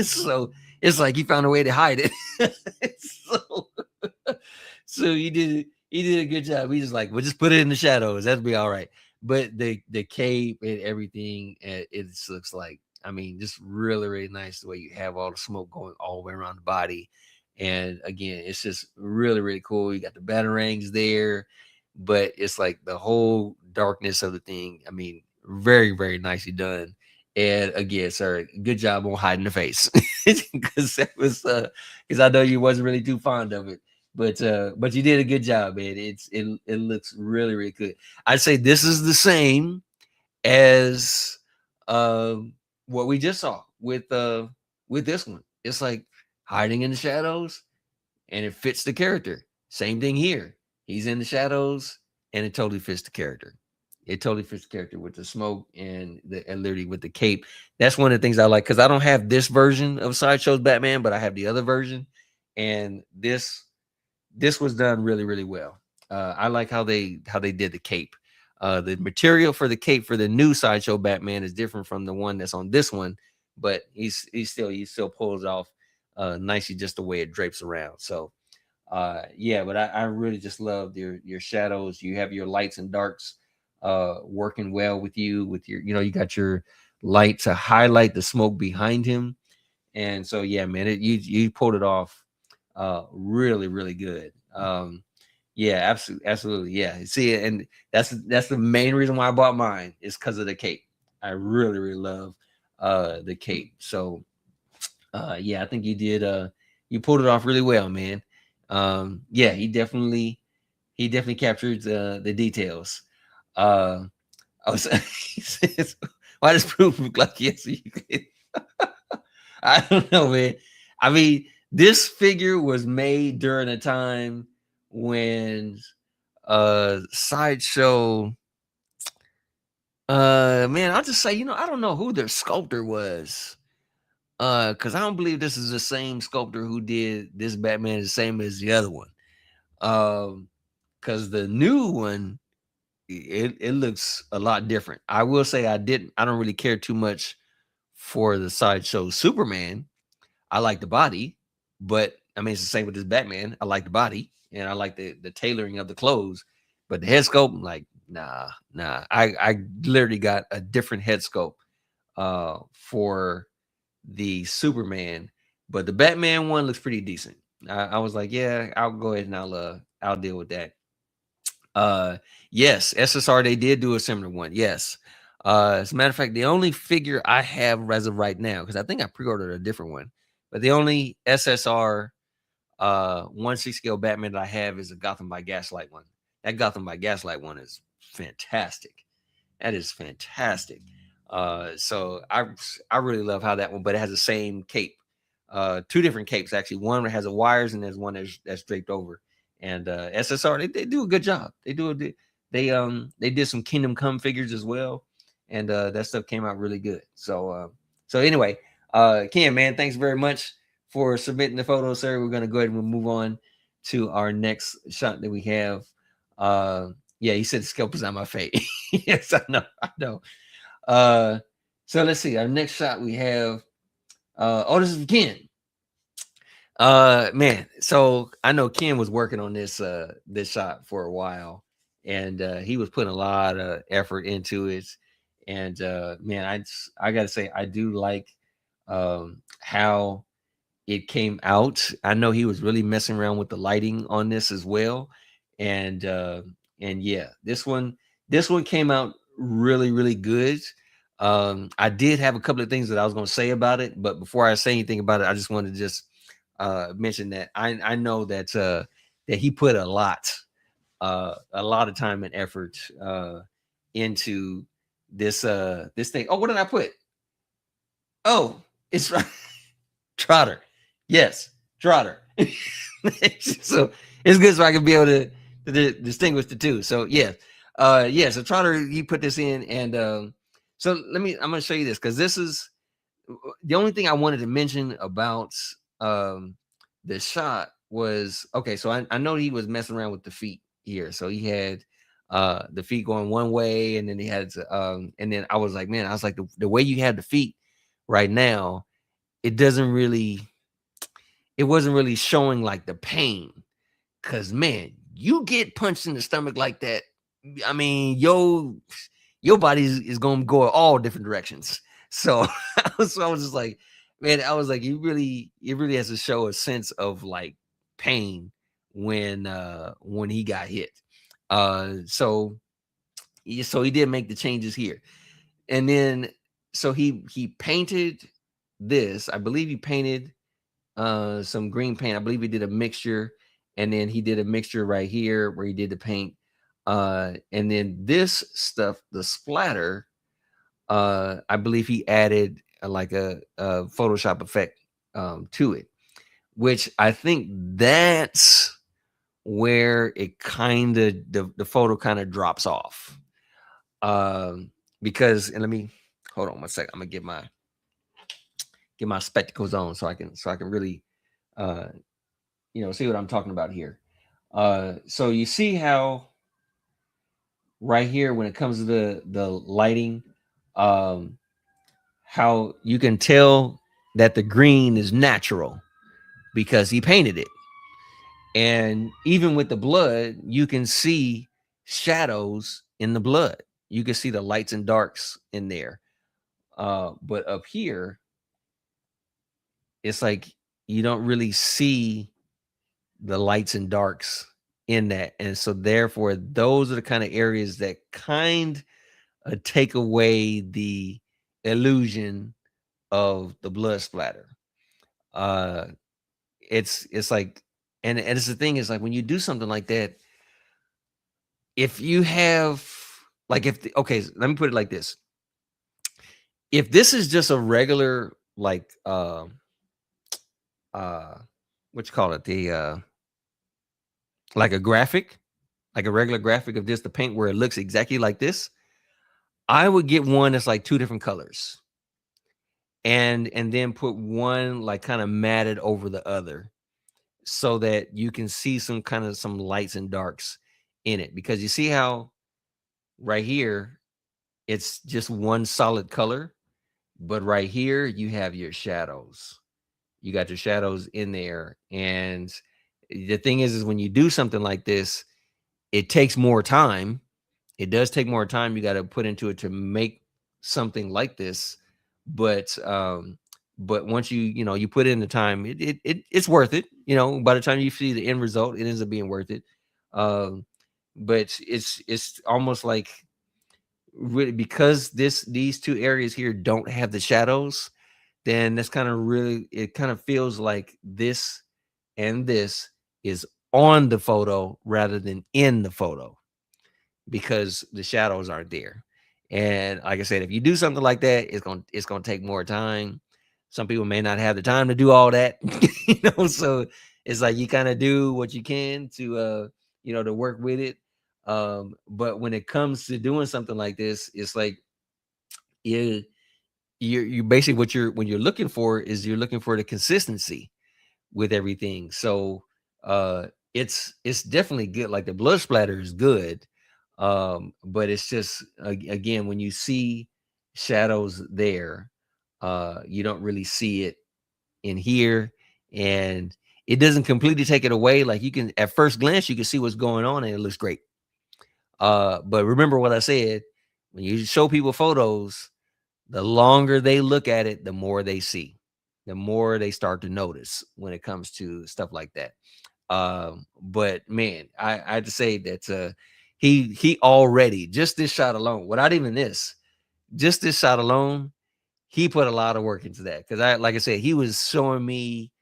So it's like he found a way to hide it. so so he did a good job. He just like, well, just put it in the shadows. That'll be all right. But the cape and everything, it just looks like, I mean, just really, really nice the way you have all the smoke going all the way around the body. And again, it's just really, really cool. You got the batarangs there, but it's like the whole darkness of the thing. I mean, very, very nicely done. And again, sir, good job on hiding the face. Because that was because I know you wasn't really too fond of it, but you did a good job, man. It looks really really good. I'd say this is the same as what we just saw with this one. It's like hiding in the shadows, and it fits the character. Same thing here. He's in the shadows, and it totally fits the character. It totally fits the character with the smoke and literally with the cape. That's one of the things I like because I don't have this version of Sideshow's Batman, but I have the other version, and this was done really really well. I like how they did the cape. The material for the cape for the new Sideshow Batman is different from the one that's on this one, but he still pulls it off nicely just the way it drapes around. So yeah, but I really just love your shadows. You have your lights and darks working well with you with your, you got your light to highlight the smoke behind him. And so yeah, man, you pulled it off really really good. Yeah, absolutely, yeah. See, and that's the main reason why I bought mine is because of the cape. I really really love the cape. So yeah, I think you pulled it off really well, man. Yeah, he definitely captured the details. Uh, I was he says, why does proof look like yes? So you could, I don't know, man. I mean, this figure was made during a time when Sideshow man, I'll just say, I don't know who their sculptor was. Because I don't believe this is the same sculptor who did this Batman the same as the other one. Because the new one, it looks a lot different. I will say I don't really care too much for the Sideshow Superman. I like the body, but I mean it's the same with this Batman. I like the body and I like the tailoring of the clothes, but the head sculpt, I'm like, nah. I literally got a different head sculpt for the Superman, but the Batman one looks pretty decent. I was like, yeah, I'll go ahead and I'll deal with that. Uh yes, SSR they did do a similar one. Yes. As a matter of fact, the only figure I have as of right now, because I think I pre-ordered a different one, but the only SSR 1/6 scale Batman that I have is a Gotham by Gaslight one. That Gotham by Gaslight one is fantastic. That is fantastic. So I really love how that one, but it has the same cape. Two different capes actually. One has a wires and there's one that's draped over. And SSR they do a good job. They did some Kingdom Come figures as well, and that stuff came out really good. So anyway, Ken, man, thanks very much for submitting the photo, sir. We're gonna go ahead and move on to our next shot that we have. Yeah, he said the scalp is on my face. Yes, I know, I know. So let's see. Our next shot we have. This is Ken. Man, so I know Ken was working on this shot for a while, and he was putting a lot of effort into it. And man, I gotta say I do like how it came out. I know he was really messing around with the lighting on this as well. And yeah, this one came out really, really good. I did have a couple of things that I was going to say about it, but before I say anything about it, I just wanted to just mention that I know that he put a lot of time and effort into this thing. Oh, what did I put? Oh, it's right. Trotter. Yes, Trotter. So it's good so I can be able to distinguish the two. So yeah. Yeah, so Trotter, he put this in, and so I'm gonna show you this because this is the only thing I wanted to mention about um the shot was okay. So I know he was messing around with the feet here. So he had the feet going one way, and then he had and then I was like, man, I was like, the way you have the feet right now, it doesn't really it wasn't really showing like the pain. Cause man, you get punched in the stomach like that. I mean, your body is gonna go all different directions. So, so I was just like, man, I was like, it really has to show a sense of like pain when he got hit. So he did make the changes here. And then so he painted this. I believe he painted some green paint. I believe he did a mixture, and then he did a mixture right here where he did the paint. And then this stuff, the splatter, I believe he added like a Photoshop effect to it, which I think that's where it kind of the photo kind of drops off. Because and let me hold on one second. I'm gonna get my spectacles on so I can really uh see what I'm talking about here. So you see how right here when it comes to the lighting, um, how you can tell that the green is natural because he painted it, and even with the blood, you can see shadows in the blood. You can see the lights and darks in there. But up here, it's like you don't really see the lights and darks in that. And so therefore those are the kind of areas that kind of take away the illusion of the blood splatter. Uh it's like And it's the thing is like when you do something like that, if you have like okay, let me put it like this. If this is just a regular like uh what you call it, the like a graphic, like a regular graphic of just the paint where it looks exactly like this, I would get one that's like two different colors and then put one like kind of matted over the other so that you can see some kind of some lights and darks in it, because you see how right here it's just one solid color, but right here you have your shadows. You got your shadows in there. And the thing is when you do something like this, it takes more time. It does take more time you got to put into it to make something like this. But once you put in the time, it's worth it. By the time you see the end result, it ends up being worth it. Um, but it's almost like really because these two areas here don't have the shadows, then that's kind of really, it kind of feels like this and this is on the photo rather than in the photo because the shadows aren't there. And like I said, if you do something like that, it's gonna take more time. Some people may not have the time to do all that, So it's like you kind of do what you can to work with it. But when it comes to doing something like this, it's like you you basically what you're looking for is you're looking for the consistency with everything. So it's definitely good. Like the blood splatter is good. But it's just again when you see shadows there, you don't really see it in here, and it doesn't completely take it away. Like you can at first glance you can see what's going on and it looks great. But remember what I said, when you show people photos, the longer they look at it, the more they see, the more they start to notice when it comes to stuff like that. But man, I had to say that he already, just this shot alone, without even this, just this shot alone, he put a lot of work into that. Because like I said, he was showing me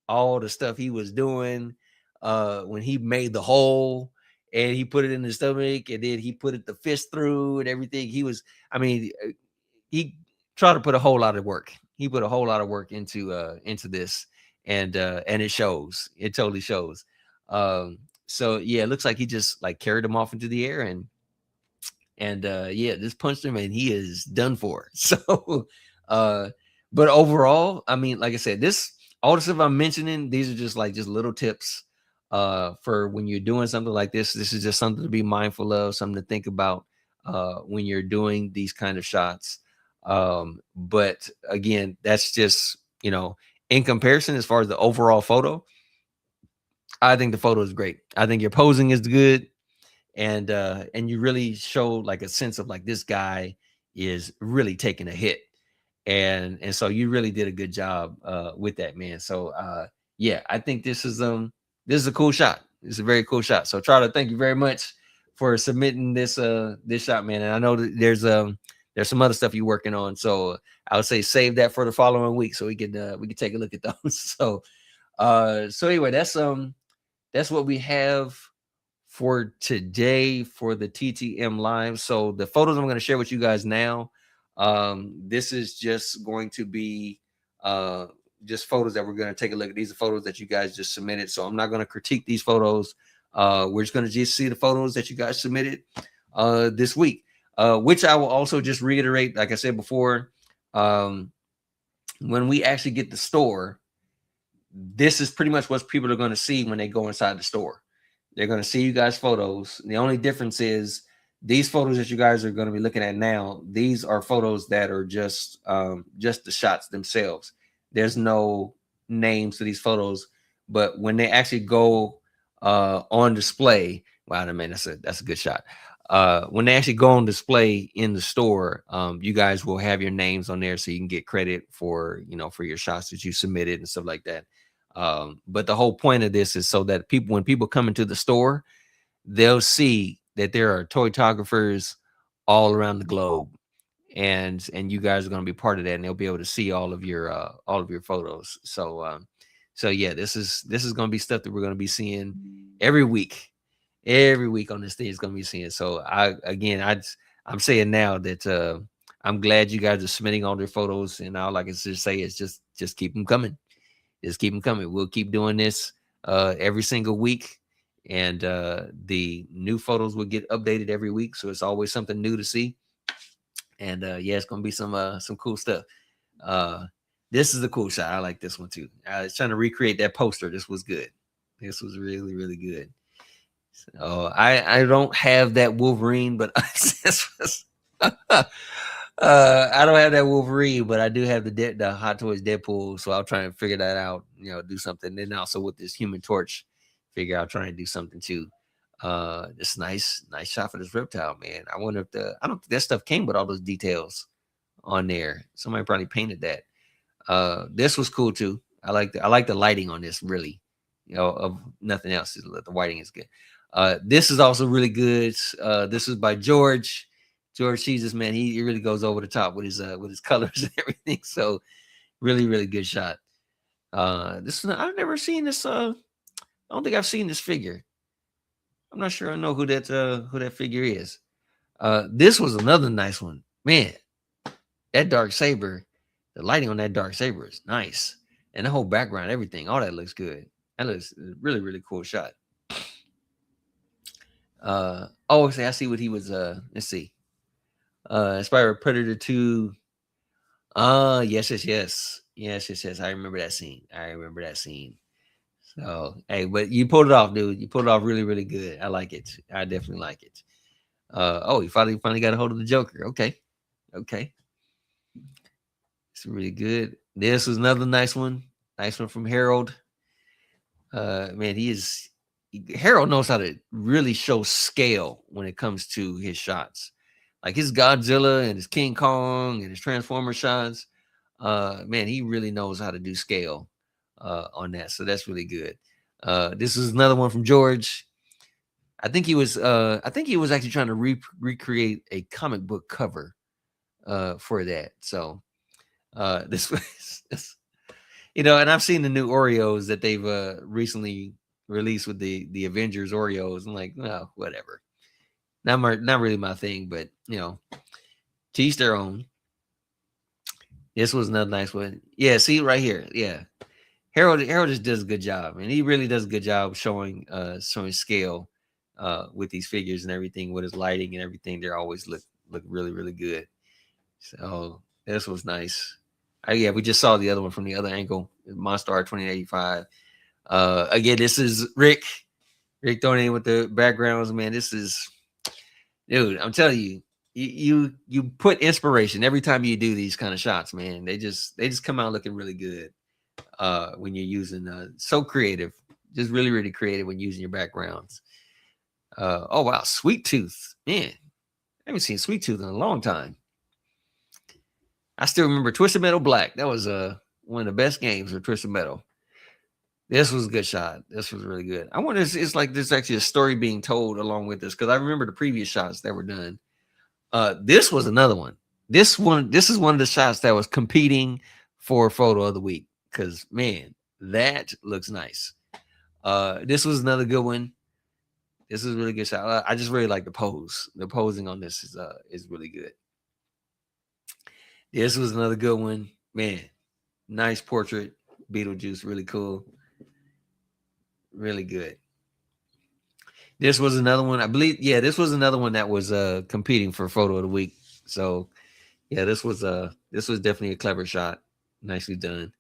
all the stuff he was doing when he made the hole and he put it in his stomach and then he put it the fish through and everything. I mean, he tried to put a whole lot of work. He put a whole lot of work into this, and it shows. It totally shows. So yeah, it looks like he just like carried him off into the air and yeah, just punched him and he is done for. So uh but overall, I mean, like I said, this all the stuff I'm mentioning, these are just little tips for when you're doing something like this. This is just something to be mindful of, something to think about when you're doing these kind of shots. But again, that's just in comparison as far as the overall photo, I think the photo is great. I think your posing is good, and you really show like a sense of like this guy is really taking a hit, and so you really did a good job with that, man. So yeah, I think this is a cool shot. It's a very cool shot. So Charlie, thank you very much for submitting this shot, man. And I know that there's some other stuff you're working on, so I would say save that for the following week so we can take a look at those. So anyway, that's what we have for today for the TTM live. So the photos I'm going to share with you guys now, this is just going to be just photos that we're going to take a look at. These are photos that you guys just submitted, so I'm not going to critique these photos. We're just going to just see the photos that you guys submitted this week, which I will also just reiterate, like I said before, when we actually get the store, this is pretty much what people are going to see when they go inside the store. They're going to see you guys' photos. The only difference is these photos that you guys are going to be looking at now, these are photos that are just the shots themselves. There's no names to these photos, but when they actually go on display, wow, man, that's a good shot. When they actually go on display in the store, you guys will have your names on there so you can get credit for for your shots that you submitted and stuff like that. But the whole point of this is so that when people come into the store, they'll see that there are toytographers all around the globe, and you guys are going to be part of that, and they'll be able to see all of your photos. So So yeah, this is gonna be stuff that we're gonna be seeing every week. Every week on this thing is gonna be seeing. So I'm saying now that I'm glad you guys are submitting all their photos, and all I can just say is just keep them coming. Just keep them coming. We'll keep doing this every single week, and the new photos will get updated every week. So it's always something new to see. And yeah, it's gonna be some cool stuff. Uh, this is a cool shot. I like this one too. I was trying to recreate that poster. This was good. This was really really good. So I don't have that Wolverine, but this was, I don't have that Wolverine, but I do have the Hot Toys Deadpool. So I'll try and figure that out. Do something. Then also with this Human Torch, figure out trying to do something too. This nice shot for this reptile, man. I wonder if I don't think that stuff came with all those details on there. Somebody probably painted that. This was cool too. I like the lighting on this, really. Of nothing else. The lighting is good. This is also really good. This is by George. George Jesus, man, he really goes over the top with his colors and everything. So really, really good shot. This I've never seen this. I don't think I've seen this figure. I'm not sure I know who that figure is. This was another nice one. Man, that dark saber, the lighting on that dark saber is nice. And the whole background, everything, all that looks good. That looks really, really cool shot. I see what he was let's see. Inspired Predator 2. Yes. I remember that scene. So hey, but you pulled it off, dude. You pulled it off really, really good. I like it. I definitely like it. You finally got a hold of the Joker. Okay. It's really good. This was another nice one. Nice one from Harold. Man, Harold knows how to really show scale when it comes to his shots. Like his Godzilla and his King Kong and his Transformer shots. Man, he really knows how to do scale on that. So that's really good. This is another one from George. I think he was actually trying to recreate a comic book cover for that. So this was and I've seen the new Oreos that they've recently released with the Avengers Oreos. I'm like, no, whatever. Not really my thing, but to each their own. This was another nice one. Yeah, see right here. Yeah. Harold just does a good job, and he really does a good job showing scale with these figures and everything, with his lighting and everything. They always look really, really good. So this was nice. Yeah, we just saw the other one from the other angle, Monster 2085. Again, this is Rick throwing in with the backgrounds, man. This is, dude, I'm telling you, you put inspiration every time you do these kind of shots, man. They just come out looking really good when you're using so creative, just really, really creative when using your backgrounds. Oh wow, Sweet Tooth, man. I haven't seen Sweet Tooth in a long time. I still remember Twisted Metal Black. That was one of the best games of Twisted Metal. This was a good shot. This was really good. I wonder if it's like there's actually a story being told along with this, because I remember the previous shots that were done. This was another one. This is one of the shots that was competing for photo of the week, because man, that looks nice. This was another good one. This is a really good shot. I just really like the pose. The posing on this is really good. This was another good one. Man, nice portrait. Beetlejuice, really cool. Really good. This was another one. I believe, yeah, this was another one that was competing for photo of the week. So yeah, this was definitely a clever shot. Nicely done.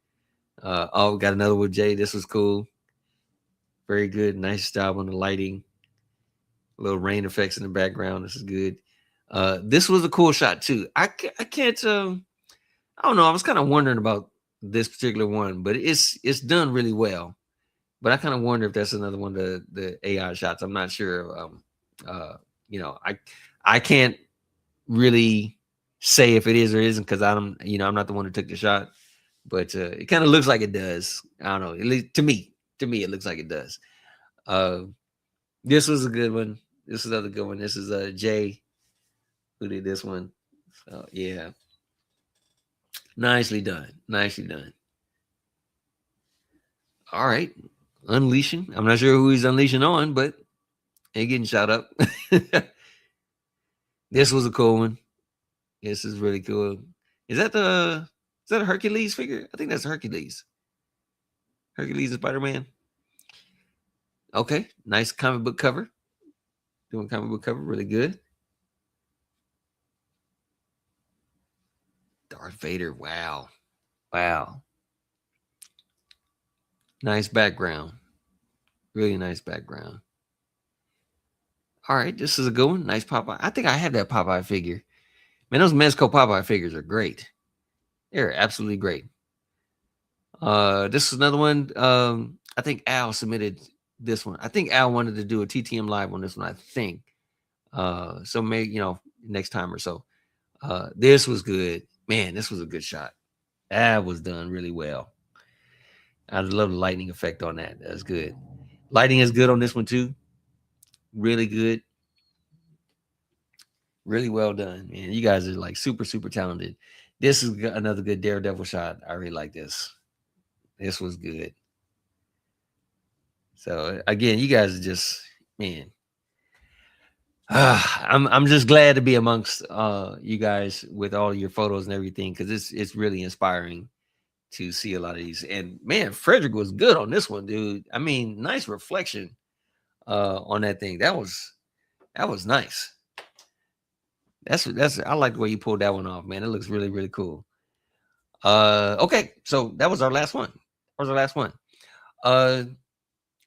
We got another with Jay. This was cool. Very good. Nice job on the lighting. Little rain effects in the background. This is good. This was a cool shot too. I can't I don't know. I was kind of wondering about this particular one, but it's done really well. But I kind of wonder if that's another one of the AI shots. I'm not sure. I can't really say if it is or isn't, because I'm not the one who took the shot. But it kind of looks like it does. I don't know. At least to me, it looks like it does. This was a good one. This is another good one. This is Jay who did this one. So yeah, nicely done. All right. Unleashing. I'm not sure who he's unleashing on, but ain't getting shot up. This was a cool one. This is really cool. Is that a Hercules figure? I think that's Hercules. Hercules and Spider-Man. Okay. Nice comic book cover. Doing comic book cover. Really good. Darth Vader. Wow. Wow. Nice background. Really nice background. All right, this is a good one. Nice Popeye. I think I have that Popeye figure. Man, those Mezco Popeye figures are great. They're absolutely great. This is another one. I think Al submitted this one. I think Al wanted to do a TTM live on this one, I think. So maybe, next time or so. This was good. Man, this was a good shot. That was done really well. I love the lightning effect on that. That's good. Lighting is good on this one too. Really good. Really well done, man. You guys are like super, super talented. This is another good Daredevil shot. I really like this. This was good. So again, you guys are just, man. I'm just glad to be amongst you guys with all your photos and everything, because it's really inspiring to see a lot of these. And man, Frederick was good on this one, dude. I mean, nice reflection on that thing. That was nice. That's I like the way you pulled that one off, man. It looks really, really cool. Okay, so that was our last one.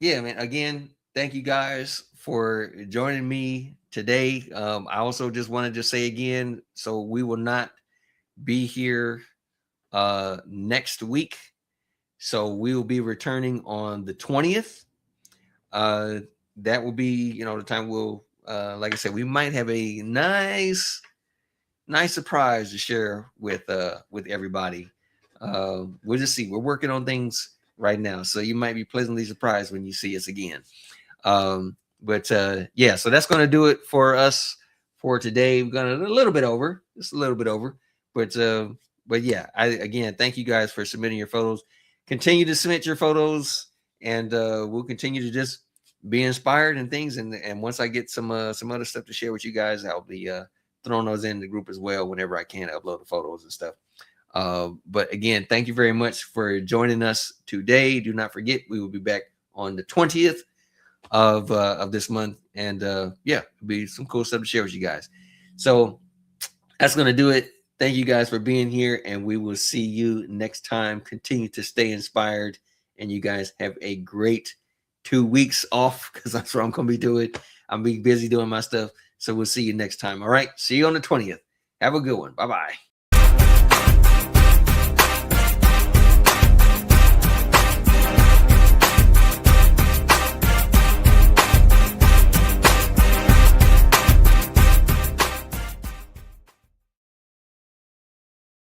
Yeah, man. Again, thank you guys for joining me today. I also just wanted to say again, so we will not be here next week. So we will be returning on the 20th. That will be, the time we'll like I said, we might have a nice surprise to share with everybody. We'll just see. We're working on things right now, so you might be pleasantly surprised when you see us again. But yeah, so that's going to do it for us for today. We're going a little bit over, just a little bit over, but yeah, again thank you guys for submitting your photos. Continue to submit your photos, and we'll continue to just be inspired and things. And once I get some other stuff to share with you guys, I'll be throwing those in the group as well whenever I can upload the photos and stuff. But again, thank you very much for joining us today. Do not forget, we will be back on the 20th of this month, and yeah, it'll be some cool stuff to share with you guys. So that's gonna do it. Thank you guys for being here, and we will see you next time. Continue to stay inspired, and you guys have a great 2 weeks off, because that's what I'm gonna be doing. I'm be busy doing my stuff. So we'll see you next time. All right, see you on the 20th. Have a good one. Bye-bye.